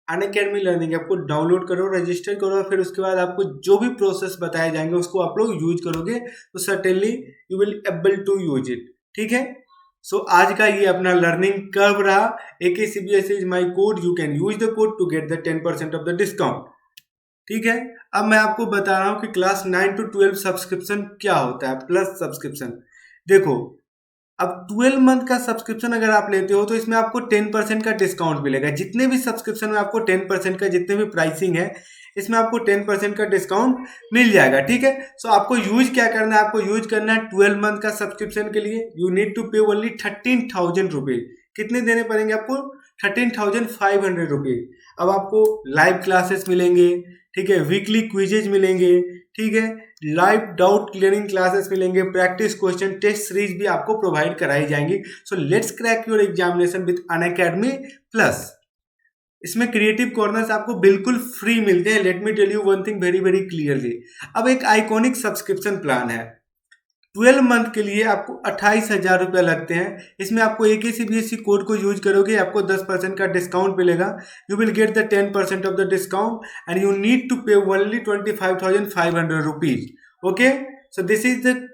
अनअकैडमी लर्निंग ऐप को डाउनलोड करो, रजिस्टर करो, फिर उसके बाद आपको जो भी प्रोसेस बताए जाएंगे उसको आप लोग यूज करोगे तो certainly you will able to use it. ठीक है, सो आज का ये अपना लर्निंग कर्व रहा। AKCBSE is my code, you can use the code to get the 10% of the discount. ठीक है, अब मैं आपको बता रहा हूं कि क्लास 9 to 12 सब्सक्रिप्शन क्या होता है, प्लस सब्सक्रिप्शन। देखो, अब 12 मंथ का सब्सक्रिप्शन अगर आप लेते हो तो इसमें आपको 10% का डिस्काउंट मिलेगा। जितने भी सब्सक्रिप्शन में आपको 10% का, जितने भी प्राइसिंग है इसमें आपको 10% का डिस्काउंट मिल जाएगा। ठीक है, सो आपको यूज क्या करना है? आपको यूज करना है 12 मंथ का सब्सक्रिप्शन के लिए you need to pay only 13,000 rupees. कितने देने पड़ेंगे आपको? 13,500 रुपीज। अब आपको लाइव क्लासेस मिलेंगे, ठीक है, वीकली क्विजेज मिलेंगे, ठीक है, लाइव डाउट क्लियरिंग क्लासेस मिलेंगे, प्रैक्टिस क्वेश्चन टेस्ट सीरीज भी आपको प्रोवाइड कराई जाएंगी। So let's crack your examination with Unacademy plus. इसमें क्रिएटिव कॉर्नर्स आपको बिल्कुल फ्री मिलते हैं। Let me tell you one thing very very clearly. अब एक आइकॉनिक सब्सक्रिप्शन प्लान है, 12 मंथ के लिए आपको 28,000 रुपये लगते हैं। इसमें आपको AKCBSE कोड को यूज करोगे आपको 10% का डिस्काउंट मिलेगा। You will get the 10% of the discount and you need to pay only 25,500 rupees. Okay, so this is the,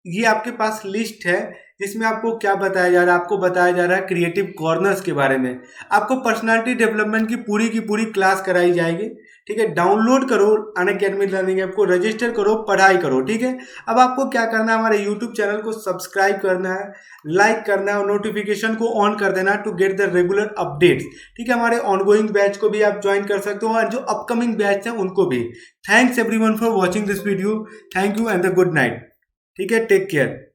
ये आपके पास लिस्ट है जिसमें आपको क्या बताया जा रहा है? आपको बताया जा रहा है क्रिएटिव कॉर्नर्स के बारे में। आपको पर्सनालिटी डेवलपमेंट की पूरी क्लास कराई जाएगी। ठीक है, डाउनलोड करो अनअकैडमी लर्निंग ऐप को, रजिस्टर करो, पढ़ाई करो। ठीक है, अब आपको क्या करना है? हमारे यूट्यूब चैनल को सब्सक्राइब करना है, लाइक करना है और नोटिफिकेशन को ऑन कर देना है to get the regular updates. ठीक है, हमारे ऑनगोइंग बैच को भी आप ज्वाइन कर सकते हो और जो अपकमिंग बैच है उनको भी। Thanks everyone for watching this video. Thank you and the good night. ठीक है, टेक केयर।